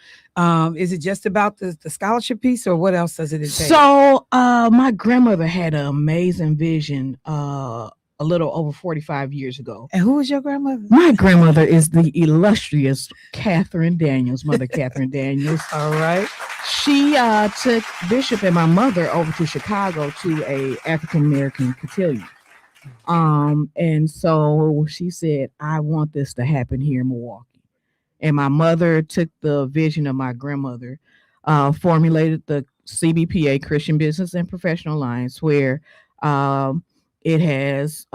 is it just about the scholarship piece, or what else does it entail? So my grandmother had an amazing vision a little over 45 years ago. And who was your grandmother? My grandmother is the illustrious Catherine Daniels, Mother Catherine Daniels. All right. She took Bishop and my mother over to Chicago to a African American cotillion. And so she said, I want this to happen here in Milwaukee. And my mother took the vision of my grandmother, formulated the CBPA, Christian Business and Professional Alliance, where it has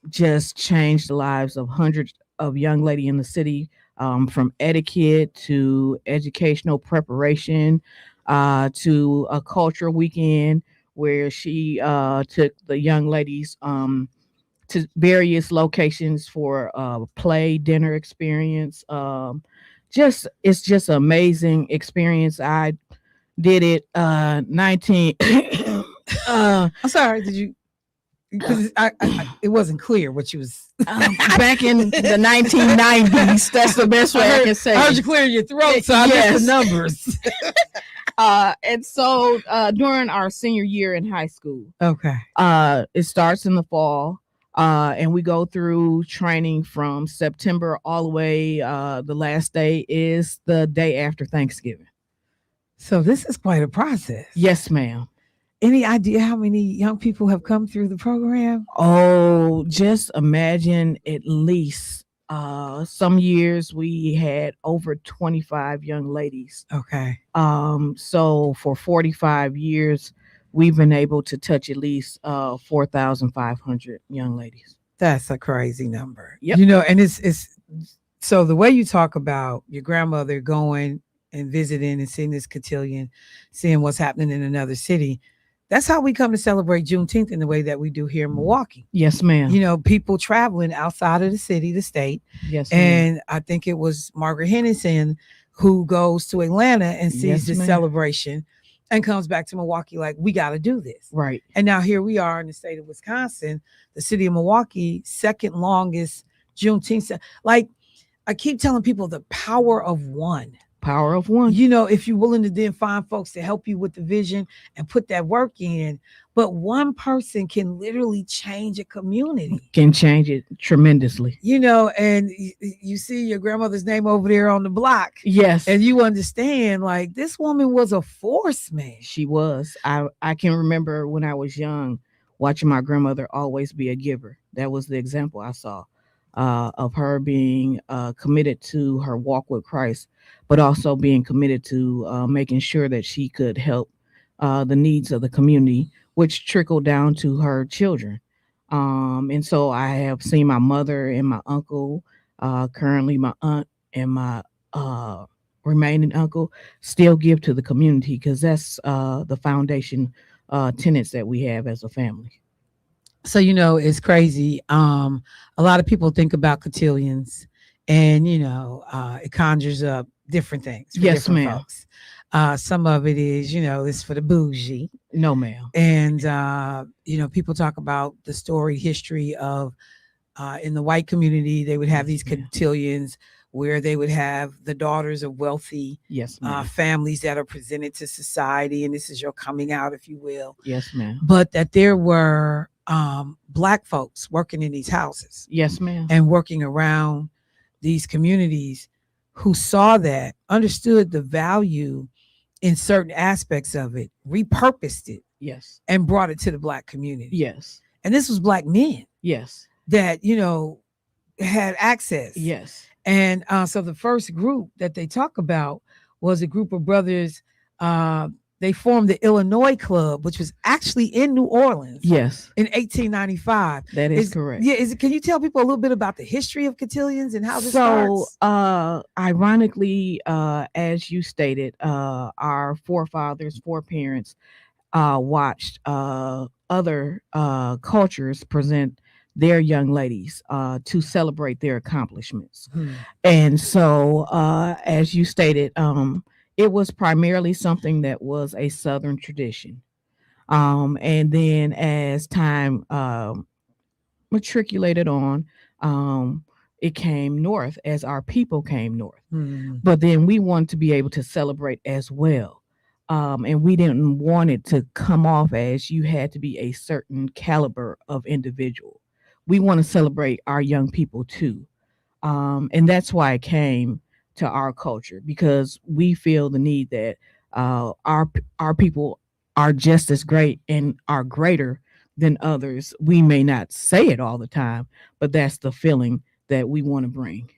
just changed the lives of hundreds of young ladies in the city, from etiquette to educational preparation to a cultural weekend where she took the young ladies to various locations for play, dinner experience. It's just an amazing experience. I did it 19. I'm sorry. Did you? Because it wasn't clear what you was back in the 1990s. That's the best way I can say. I heard you clear your throat, so I missed the numbers. And so during our senior year in high school, okay, it starts in the fall, and we go through training from September all the way. The last day is the day after Thanksgiving. So this is quite a process. Yes, ma'am. Any idea how many young people have come through the program? Oh, just imagine at least some years we had over 25 young ladies. Okay. So for 45 years, we've been able to touch at least 4,500 young ladies. That's a crazy number. Yep. You know, and it's so the way you talk about your grandmother going and visiting and seeing this cotillion, seeing what's happening in another city. That's how we come to celebrate Juneteenth in the way that we do here in Milwaukee. Yes, ma'am. You know, people traveling outside of the city, the state. Yes, ma'am. And I think it was Margaret Henderson who goes to Atlanta and sees this celebration and comes back to Milwaukee like, we got to do this. Right. And now here we are in the state of Wisconsin, the city of Milwaukee, second longest Juneteenth. Like, I keep telling people the power of one. Power of one. You know, if you're willing to then find folks to help you with the vision and put that work in, but one person can literally change a community. Can change it tremendously. You know, and you see your grandmother's name over there on the block. Yes. And you understand, like, this woman was a force, man. She was. I can remember when I was young, watching my grandmother always be a giver. That was the example I saw of her being committed to her walk with Christ, but also being committed to making sure that she could help the needs of the community, which trickled down to her children. And so I have seen my mother and my uncle, currently my aunt and my remaining uncle, still give to the community, because that's the foundation tenets that we have as a family. So, you know, it's crazy. A lot of people think about cotillions and, you know, it conjures up different things. For yes, different ma'am. Folks. Some of it is, you know, it's for the bougie. No, ma'am. And, you know, people talk about the story history of in the white community, they would have these cotillions where they would have the daughters of wealthy families that are presented to society. And this is your coming out, if you will. Yes, ma'am. But that there were Black folks working in these houses. Yes, ma'am. And working around these communities who saw that, understood the value in certain aspects of it, repurposed it. Yes. And brought it to the Black community. Yes. And this was Black men. Yes. That, you know, had access. Yes. And so the first group that they talk about was a group of brothers they formed the Illinois Club, which was actually in New Orleans. Yes, in 1895. that is correct. Yeah, can you tell people a little bit about the history of Cotillions and how this So, starts? ironically, as you stated, our foreparents watched other cultures present their young ladies to celebrate their accomplishments. And so, as you stated, it was primarily something that was a Southern tradition. And then as time matriculated on, it came north as our people came north. But then we wanted to be able to celebrate as well. And we didn't want it to come off as you had to be a certain caliber of individual. We want to celebrate our young people too. And that's why it came to our culture, because we feel the need that our people are just as great and are greater than others. We may not say it all the time, but that's the feeling that we want to bring.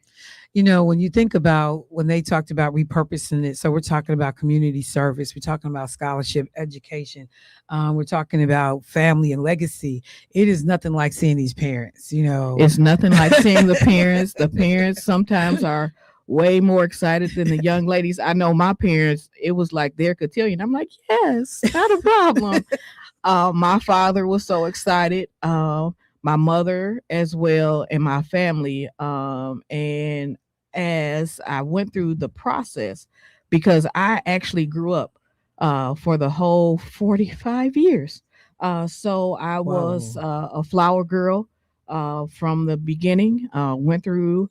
You know, when you think about when they talked about repurposing it, so we're talking about community service, we're talking about scholarship, education, we're talking about family and legacy. It is nothing like seeing these parents, you know. It's nothing like seeing the parents. The parents sometimes are way more excited than the young ladies. I know my parents, it was like their cotillion. I'm like, yes, not a problem. My father was so excited. My mother as well, and my family. And as I went through the process, because I actually grew up for the whole 45 years. So I was a flower girl from the beginning, went through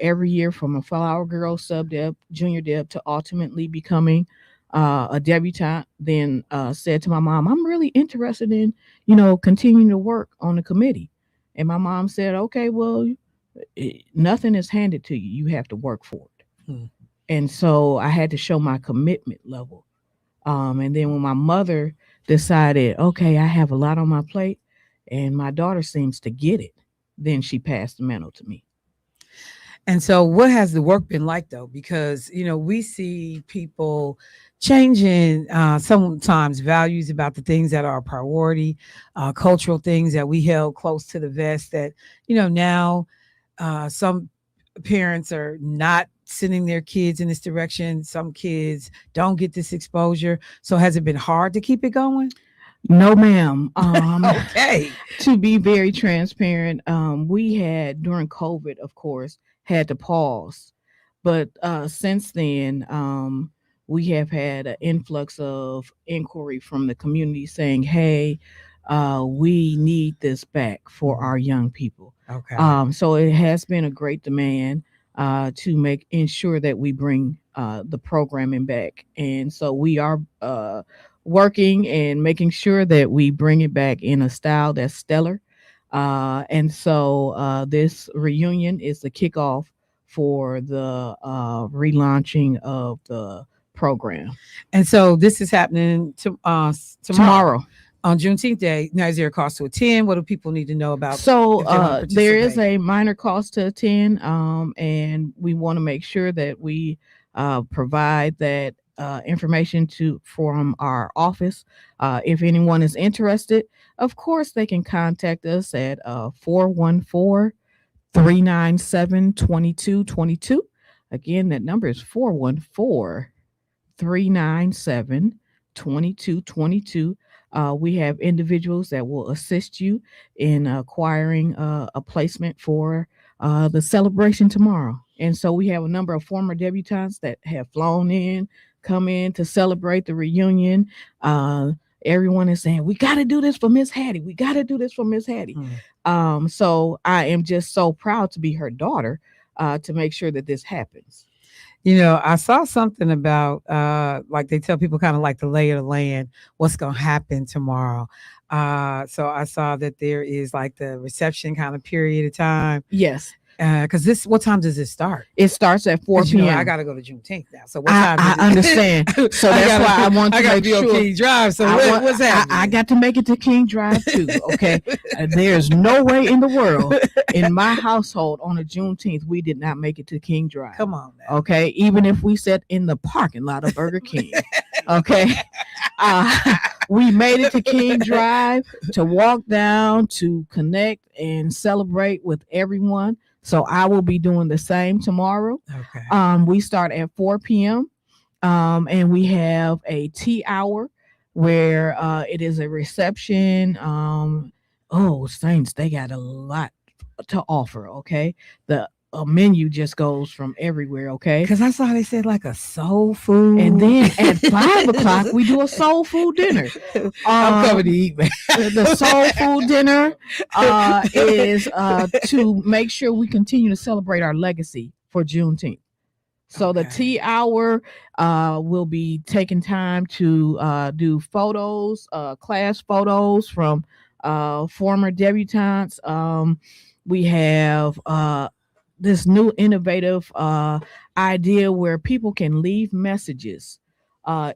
every year from a flower girl, sub deb, junior deb, to ultimately becoming a debutante. Then said to my mom, I'm really interested in, continuing to work on the committee. And my mom said, okay, well, nothing is handed to you. You have to work for it. And so I had to show my commitment level. And then when my mother decided, okay, I have a lot on my plate and my daughter seems to get it, then she passed the mantle to me. And so what has the work been like, though? Because, we see people changing sometimes values about the things that are a priority, cultural things that we held close to the vest that, now some parents are not sending their kids in this direction. Some kids don't get this exposure. So has it been hard to keep it going? No, ma'am. Okay. To be very transparent, we had during COVID, of course, had to pause. But since then, we have had an influx of inquiry from the community saying, hey, we need this back for our young people. Okay. So it has been a great demand to ensure that we bring the programming back. And so we are working and making sure that we bring it back in a style that's stellar. And so this reunion is the kickoff for the relaunching of the program. And so this is happening tomorrow. On Juneteenth Day. Now, is there a cost to attend? What do people need to know about? So there is a minor cost to attend, and we want to make sure that we provide that information from our office. If anyone is interested, of course, they can contact us at 414-397-2222. Again, that number is 414-397-2222. We have individuals that will assist you in acquiring a placement for the celebration tomorrow. And so we have a number of former debutantes that have come in to celebrate the reunion. Everyone is saying, we got to do this for Miss Hattie. We got to do this for Miss Hattie. So I am just so proud to be her daughter to make sure that this happens. I saw something about like they tell people kind of like the lay of the land, what's going to happen tomorrow. So I saw that there is like the reception kind of period of time. Yes. Because what time does it start? It starts at 4 p.m. I got to go to Juneteenth now. So what time? I understand. So that's why I want to make sure. King Drive. So what's happening? I got to make it to King Drive too. Okay. There's no way in the world in my household on a Juneteenth we did not make it to King Drive. Come on now. Okay. Even if we sat in the parking lot of Burger King. Okay. We made it to King Drive to walk down to connect and celebrate with everyone. So I will be doing the same tomorrow. Okay. We start at 4 p.m. And we have a tea hour where it is a reception. Saints, they got a lot to offer. Okay. The menu just goes from everywhere. Okay. Because I saw they said like a soul food. And then at 5 o'clock, we do a soul food dinner. I'm coming to eat, man. The soul food dinner is to make sure we continue to celebrate our legacy for Juneteenth. So the tea hour will be taking time to do photos, class photos from former debutantes. We have this new innovative idea where people can leave messages,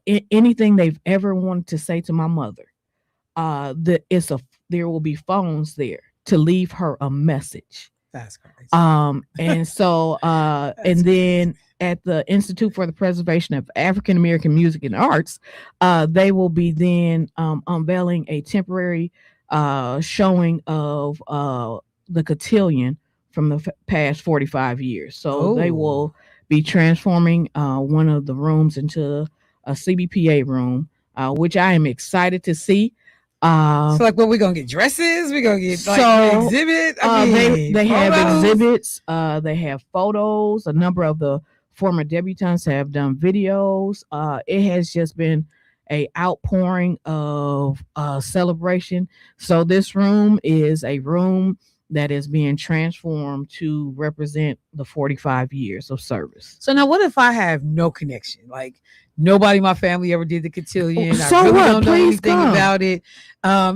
anything they've ever wanted to say to my mother. There will be phones there to leave her a message. That's crazy. And so and then at the Institute for the Preservation of African American Music and Arts, they will be then unveiling a temporary showing of the Cotillion from the past 45 years. So they will be transforming one of the rooms into a CBPA room, which I am excited to see. So like, what, we gonna get dresses? We gonna get like an exhibit? They have exhibits. They have photos. A number of the former debutantes have done videos. It has just been a outpouring of celebration. So this room is a room that is being transformed to represent the 45 years of service. So now, what if I have no connection? Like, nobody in my family ever did the Cotillion. So I really what? don't know Please anything come. about it.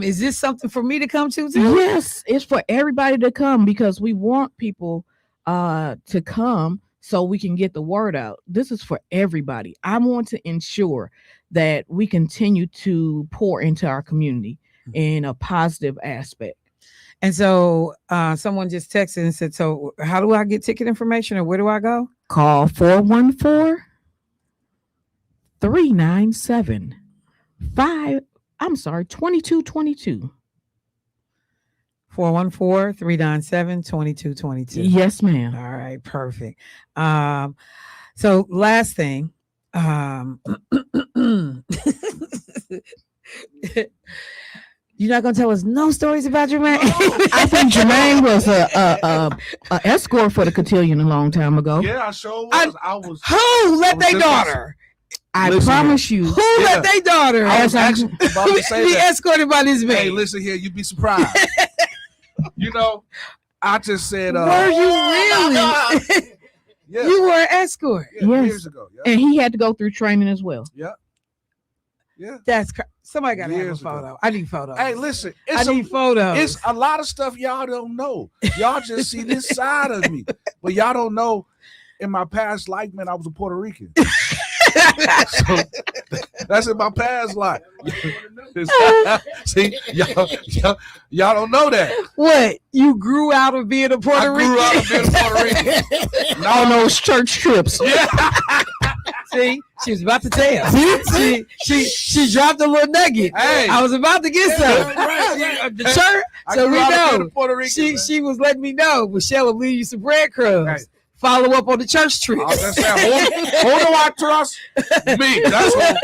Is this something for me to come to too? Yes, it's for everybody to come because we want people to come so we can get the word out. This is for everybody. I want to ensure that we continue to pour into our community in a positive aspect. And so someone just texted and said, so how do I get ticket information or where do I go? Call 414-397-2222. 414-397-2222. Yes, ma'am. All right, perfect. So last thing, you're not gonna tell us no stories about Jermaine? I think Jermaine was a escort for the Cotillion a long time ago. Yeah, I sure was. Who let their daughter? I promise you. Who let their daughter? I was actually about to say be that. escorted by this man. Hey, listen here, you'd be surprised. You know, I just said, were you really? Yeah. You were an escort. Yeah, Yes. years ago. Yeah. And he had to go through training as well. Yeah. Yeah. That's somebody got to have a Years ago. photo. I need photos. Hey, listen, I need photos. It's a lot of stuff y'all don't know. Y'all just see this side of me, but y'all don't know. In my past life, man, I was a Puerto Rican. So that's in my past life. See, y'all don't know that. What? You grew out of being a Puerto Rican? I grew out of being a Puerto Rican. On those church trips. Yeah. See, she was about to tell. She dropped a little nugget. Hey. I was about to get some. Right. The church. So we know. Puerto Rican, She was letting me know. Michelle will leave you some breadcrumbs. Right. Follow up on the church trip. I was just saying, who do I trust? Me. That's what.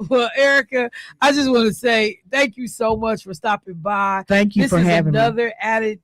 Well, Erica, I just want to say thank you so much for stopping by. Thank you for having me. This is another added,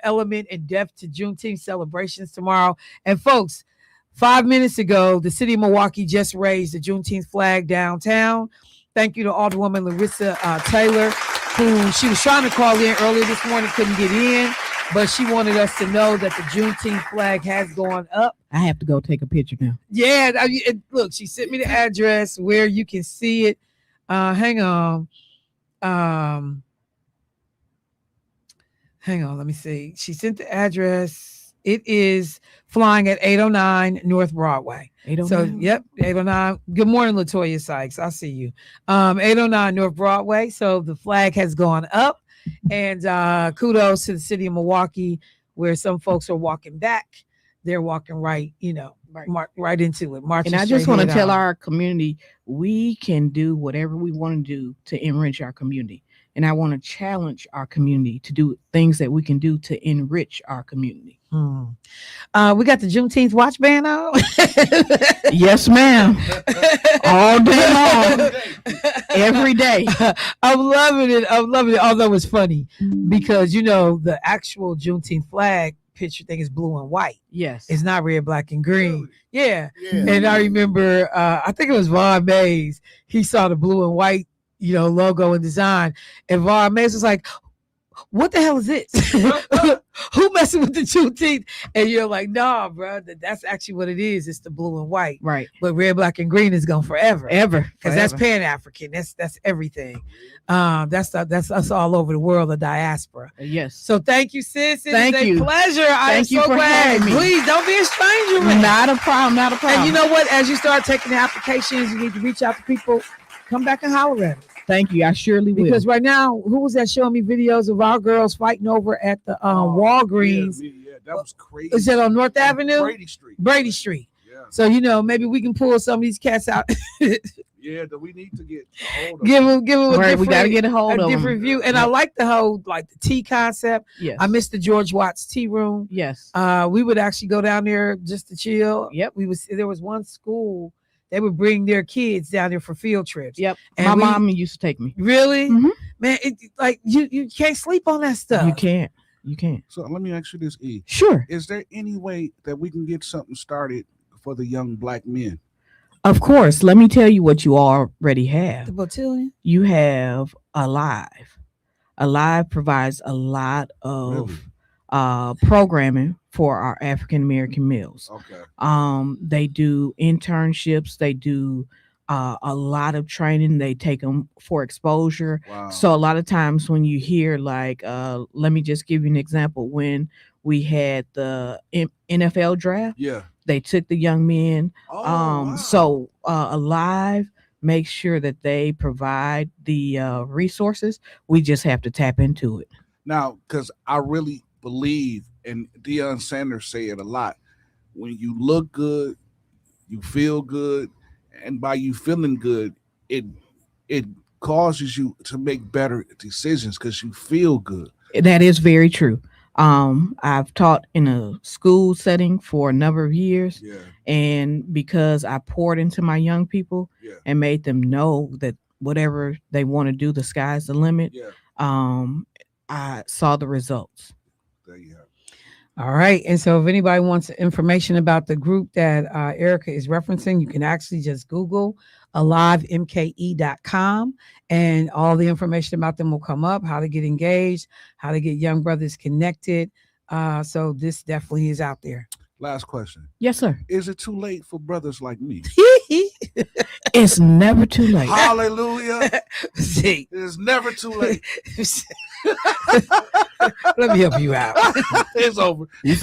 element and depth to Juneteenth celebrations tomorrow. And folks, 5 minutes ago, the city of Milwaukee just raised the Juneteenth flag downtown. Thank you to Alderwoman Larissa Taylor, who she was trying to call in earlier this morning, couldn't get in, but she wanted us to know that the Juneteenth flag has gone up. I have to go take a picture now. Yeah, look, she sent me the address where you can see it. Hang on. Hang on, let me see. She sent the address. It is flying at 809 North Broadway. 809? So, yep, 809. Good morning, LaToya Sykes. I see you. 809 North Broadway. So the flag has gone up. And kudos to the city of Milwaukee, where some folks are walking back they're walking right, right into it. Marching. And I just straight want to head tell on. our community, we can do whatever we want to do to enrich our community. And I want to challenge our community to do things that we can do to enrich our community. We got the Juneteenth watch band on. Yes, ma'am. All day long. Every day. I'm loving it. Although it's funny because the actual Juneteenth flag picture thing is blue and white. Yes. It's not red, black, and green. Yeah. Yeah. And I remember I think it was Vaughn Mays. He saw the blue and white, logo and design. And Vaughn Mays was like, what the hell is this? Who messing with the Juneteenth? And you're like, nah, bro, that's actually what it is. It's the blue and white. Right. But red, black, and green is gone forever. Ever. Because that's Pan-African. That's everything. That's us all over the world, the diaspora. Yes. So thank you, sis. Thank you. Pleasure. I am Thank you so for glad. having me. Please don't be a stranger, man. Not a problem. Not a problem. And you know what? As you start taking the applications, you need to reach out to people. Come back and holler at them. Thank you. I surely will. Because right now, who was that showing me videos of our girls fighting over at the Walgreens? Yeah, that was crazy. Is that on North Avenue? Brady Street. Yeah. So maybe we can pull some of these cats out. Yeah, that we need to get a hold of. Give them a Right, we got to get a hold of different them. view. And I like the whole the tea concept. Yes. I miss the George Watts tea room. Yes. We would actually go down there just to chill. Yep. There was one school. They would bring their kids down there for field trips. Yep. And My mom used to take me. Really? Mhm. Man, you can't sleep on that stuff. You can't. You can't. So let me ask you this, E. Sure. Is there any way that we can get something started for the young black men? Of course. Let me tell you what you already have. The Cotillion? You have Alive. Alive provides a lot of programming for our African American males. Okay. They do internships. They do a lot of training. They take them for exposure. Wow. So a lot of times when you hear let me just give you an example. When we had the NFL draft, Yeah. they took the young men. Oh, wow. So Alive makes sure that they provide the resources. We just have to tap into it. Now, because I really believe, and Deion Sanders say it a lot, when you look good, you feel good, and by you feeling good, it causes you to make better decisions because you feel good. That is very true. I've taught in a school setting for a number of years, and because I poured into my young people and made them know that whatever they want to do, the sky's the limit. I saw the results. There you have it. All right. And so if anybody wants information about the group that Erica is referencing, you can actually just Google alivemke.com and all the information about them will come up, how to get engaged, how to get young brothers connected. So this definitely is out there. Last question. Yes, sir. Is it too late for brothers like me? It's never too late. Hallelujah. See, it's never too late. Let me help you out. It's over. That's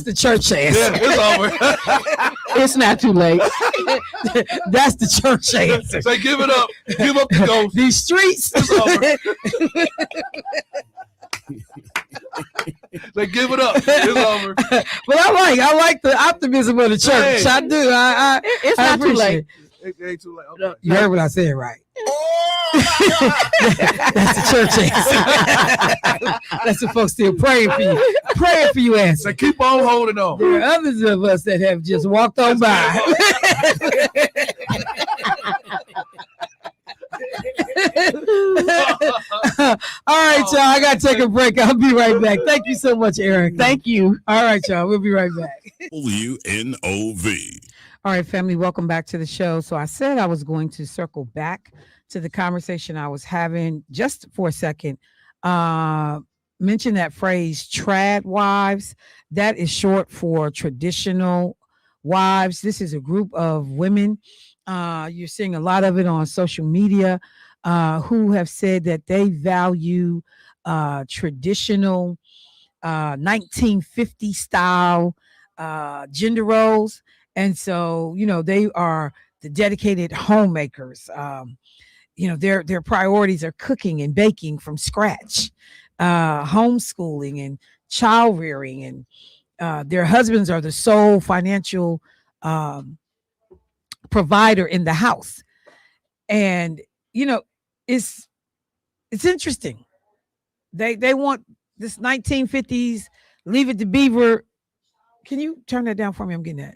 the church answer. Yeah, it's over. It's not too late. That's the church answer. Say, give it up. Give up the ghost. These streets. It's over. Say, give it up. It's over. But I like the optimism of the church. Hey. I do. It's not too late. It ain't too late. Okay. You heard what I said, right? That's the church answer. That's the folks still praying for you. Praying for you answer. So keep on holding on. There are others of us that have just walked on by. All right, y'all. I got to take a break. I'll be right back. Thank you so much, Eric. Thank you. All right, y'all. We'll be right back. WNOV. All right, family. Welcome back to the show. So I said I was going to circle back to the conversation I was having just for a second. Mention that phrase, trad wives. That is short for traditional wives. This is a group of women. You're seeing a lot of it on social media who have said that they value traditional 1950 style gender roles. And so, they are the dedicated homemakers. Their priorities are cooking and baking from scratch, homeschooling and child rearing and their husbands are the sole financial provider in the house. And it's interesting. They want this 1950s Leave It to Beaver. Can you turn that down for me? I'm getting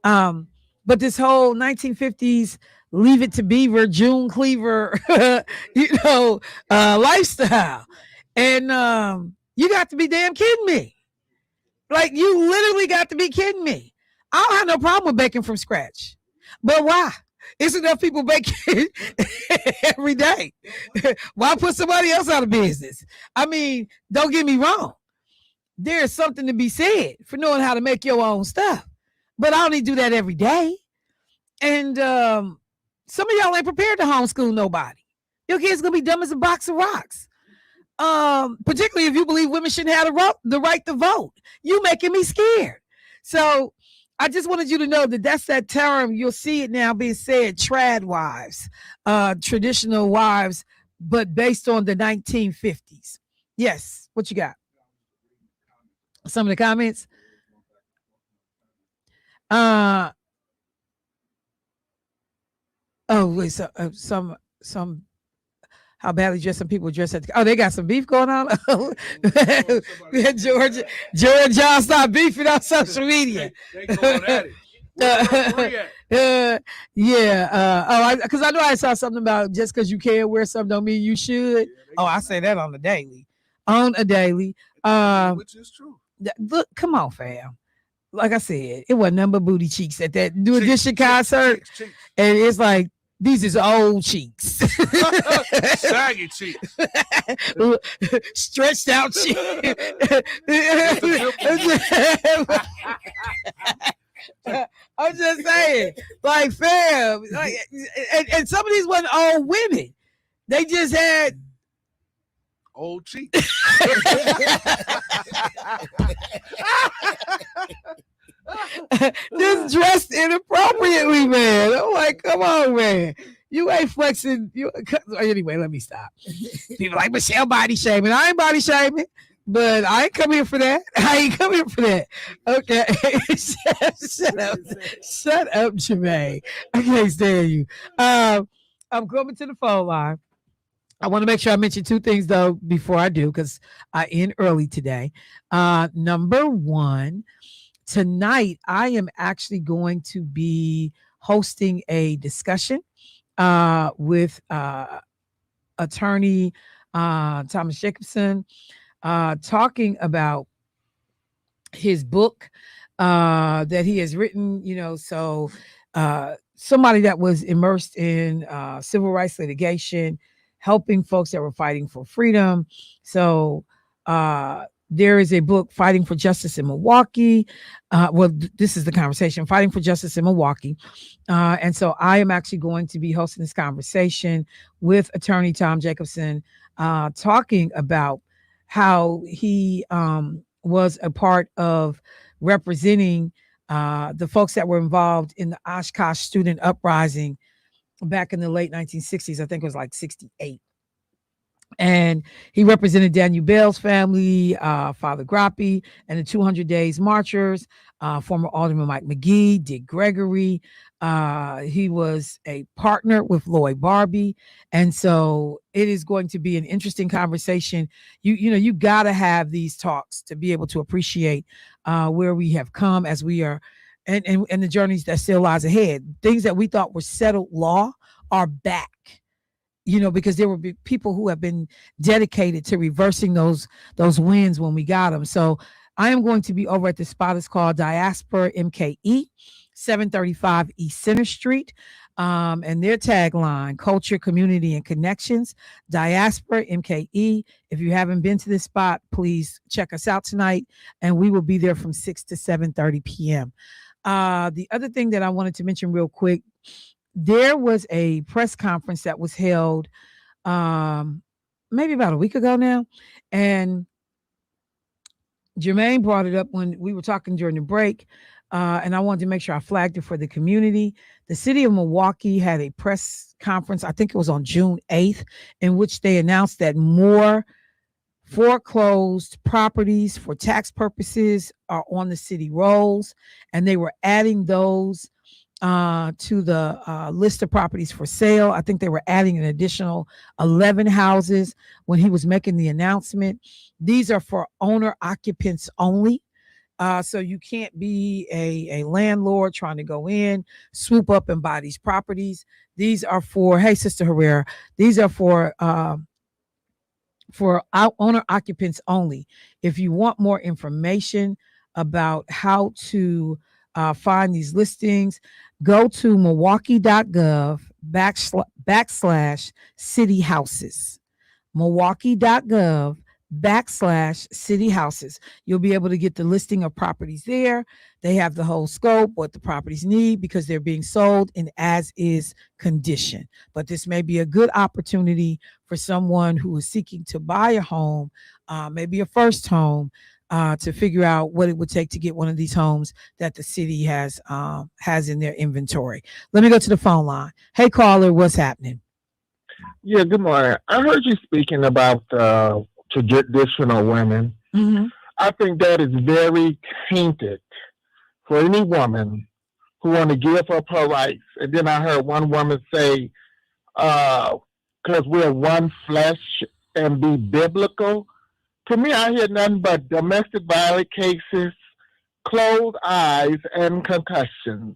that. But this whole 1950s Leave It to Beaver, June Cleaver, lifestyle. And you got to be damn kidding me. Like, you literally got to be kidding me. I don't have no problem with baking from scratch. But why? It's enough people baking every day. Why put somebody else out of business? I mean, don't get me wrong. There's something to be said for knowing how to make your own stuff. But I only do that every day. And some of y'all ain't prepared to homeschool nobody. Your kids gonna be dumb as a box of rocks. Particularly if you believe women shouldn't have the right to vote. You making me scared. So I just wanted you to know that that's that term. You'll see it now being said, trad wives, traditional wives, but based on the 1950s. Yes, what you got? Some of the comments. Some how badly dressed some people dress at they got some beef going on. George John stop beefing on social media. They going at it. Because I know I saw something about just because you can wear something don't mean you should. I say that on a daily. Which is true. Look, come on, fam. Like I said, it wasn't number booty cheeks at that New Edition concert. Cheeks. And it's like, these is old cheeks. Saggy cheeks. Stretched out cheeks. I'm just saying, like, fam. Like, and some of these wasn't old women. They just had old cheeks. Just dressed inappropriately, man. I'm like, come on, man. You ain't flexing. Anyway, let me stop. People like Michelle body shaming. I ain't body shaming, but I ain't come here for that. Okay. Shut up, Jermaine. I can't stand you. I'm coming to the phone line. I want to make sure I mention two things, though, before I do, because I end early today. Number one, tonight I am actually going to be hosting a discussion with attorney Thomas Jacobson, talking about his book that he has written, somebody that was immersed in civil rights litigation, helping folks that were fighting for freedom. So there is a book, Fighting for Justice in Milwaukee. This is the conversation, Fighting for Justice in Milwaukee. And so I am actually going to be hosting this conversation with attorney Tom Jacobson, talking about how he was a part of representing the folks that were involved in the Oshkosh student uprising back in the late 1960s. I think it was like 68. And he represented Daniel Bell's family, Father Grappi, and the 200 Days Marchers, former Alderman Mike McGee, Dick Gregory. He was a partner with Lloyd Barbie. And so it is going to be an interesting conversation. You got to have these talks to be able to appreciate where we have come as we are, and the journeys that still lies ahead. Things that we thought were settled law are back. Because there will be people who have been dedicated to reversing those wins when we got them. So I am going to be over at the spot. It's called Diaspora MKE, 735 East Center Street. And their tagline, Culture, Community, and Connections, Diaspora MKE. If you haven't been to this spot, please check us out tonight. And we will be there from 6 to 7:30 p.m. The other thing that I wanted to mention real quick, there was a press conference that was held maybe about a week ago now. And Jermaine brought it up when we were talking during the break. And I wanted to make sure I flagged it for the community. The city of Milwaukee had a press conference, I think it was on June 8th, in which they announced that more foreclosed properties for tax purposes are on the city rolls, and they were adding those to the list of properties for sale. I think they were adding an additional 11 houses when he was making the announcement. These are for owner occupants only. So you can't be a landlord trying to go in, swoop up and buy these properties. These are for, hey, Sister Herrera, these are for owner occupants only. If you want more information about how to find these listings, go to milwaukee.gov /city houses. Milwaukee.gov /city houses. You'll be able to get the listing of properties there. They have the whole scope, what the properties need, because they're being sold in as is condition. But this may be a good opportunity for someone who is seeking to buy a home, maybe a first home, to figure out what it would take to get one of these homes that the city has in their inventory. Let me go to the phone line. Hey, caller, what's happening? Yeah, good morning. I heard you speaking about traditional women. Mm-hmm. I think that is very tainted for any woman who want to give up her rights. And then I heard one woman say, because we're one flesh and be biblical. To me, I hear nothing but domestic violence cases, closed eyes, and concussions.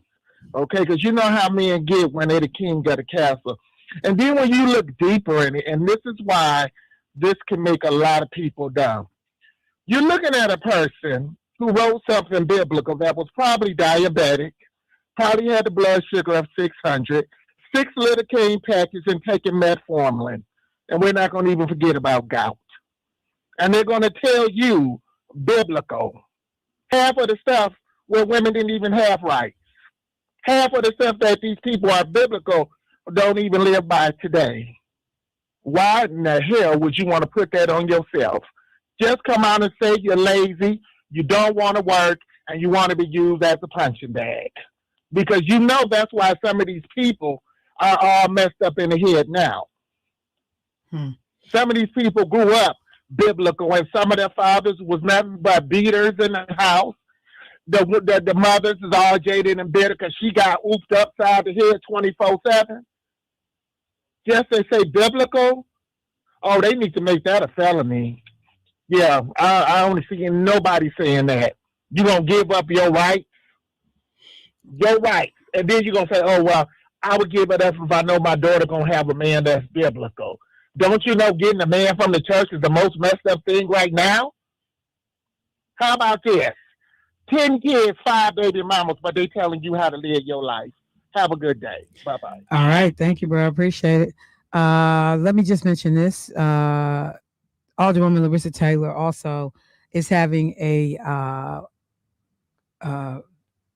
Okay, because you know how men get when they're the king of the castle. And then when you look deeper in it, and this is why this can make a lot of people dumb. You're looking at a person who wrote something biblical that was probably diabetic, probably had the blood sugar of 600, 6 lidocaine patches, and taking metformin. And we're not going to even forget about gout. And they're going to tell you biblical. Half of the stuff where women didn't even have rights. Half of the stuff that these people are biblical don't even live by today. Why in the hell would you want to put that on yourself? Just come out and say you're lazy, you don't want to work, and you want to be used as a punching bag. Because you know that's why some of these people are all messed up in the head now. Some of these people grew up biblical, and some of their fathers was nothing but beaters in the house. The mothers is all jaded and bitter because she got oofed upside the head 24/7. Just they say biblical. Oh, they need to make that a felony. Yeah, I only see nobody saying that. You gonna give up your rights, and then you gonna say, "Oh well, I would give it up if I know my daughter gonna have a man that's biblical." Don't you know getting a man from the church is the most messed up thing right now? How about this? 10 kids, 5 baby mamas, but they telling you how to live your life. Have a good day. Bye-bye. All right. Thank you, bro. I appreciate it. Let me just mention this. Alderwoman Larissa Taylor also is having a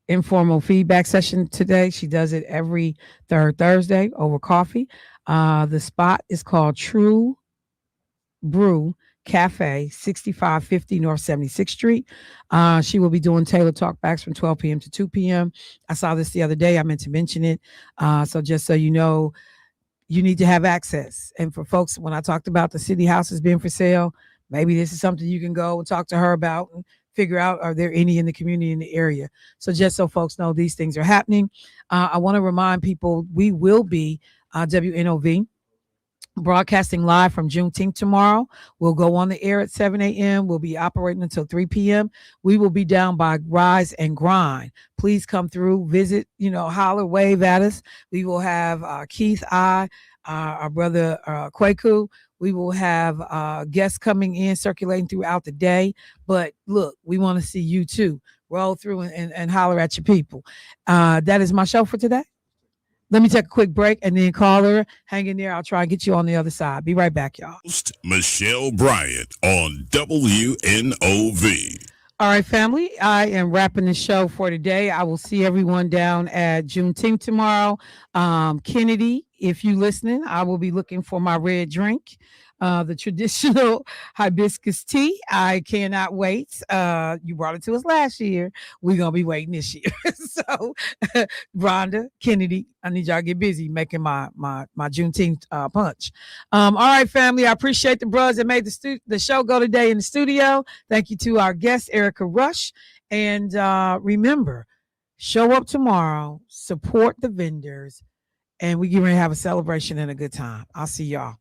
informal feedback session today. She does it every third Thursday over coffee. The spot is called True Brew Cafe, 6550 North 76th Street. She will be doing Taylor Talkbacks from 12 p.m. to 2 p.m. I saw this the other day. I meant to mention it. So just so you know, you need to have access. And for folks, when I talked about the city houses being for sale, maybe this is something you can go and talk to her about and figure out, are there any in the community in the area? So just so folks know these things are happening. I want to remind people we will be WNOV broadcasting live from Juneteenth tomorrow. We'll go on the air at 7 a.m. We'll be operating until 3 p.m. We will be down by Rise and Grind. Please come through, visit, holler, wave at us. We will have Keith, our brother Kwaku. We will have guests coming in, circulating throughout the day. But look, we want to see you too. Roll through and holler at your people. That is my show for today. Let me take a quick break and then call her. Hang in there. I'll try and get you on the other side. Be right back, y'all. Michelle Bryant on WNOV. All right, family. I am wrapping the show for today. I will see everyone down at Juneteenth tomorrow. Kennedy, if you listening, I will be looking for my red drink. the traditional hibiscus tea. I cannot wait. You brought it to us last year. We're going to be waiting this year. So, Rhonda, Kennedy, I need y'all to get busy making my Juneteenth punch. All right, family. I appreciate the bros that made the show go today in the studio. Thank you to our guest, Erica Rush. And remember, show up tomorrow, support the vendors, and we're going to have a celebration and a good time. I'll see y'all.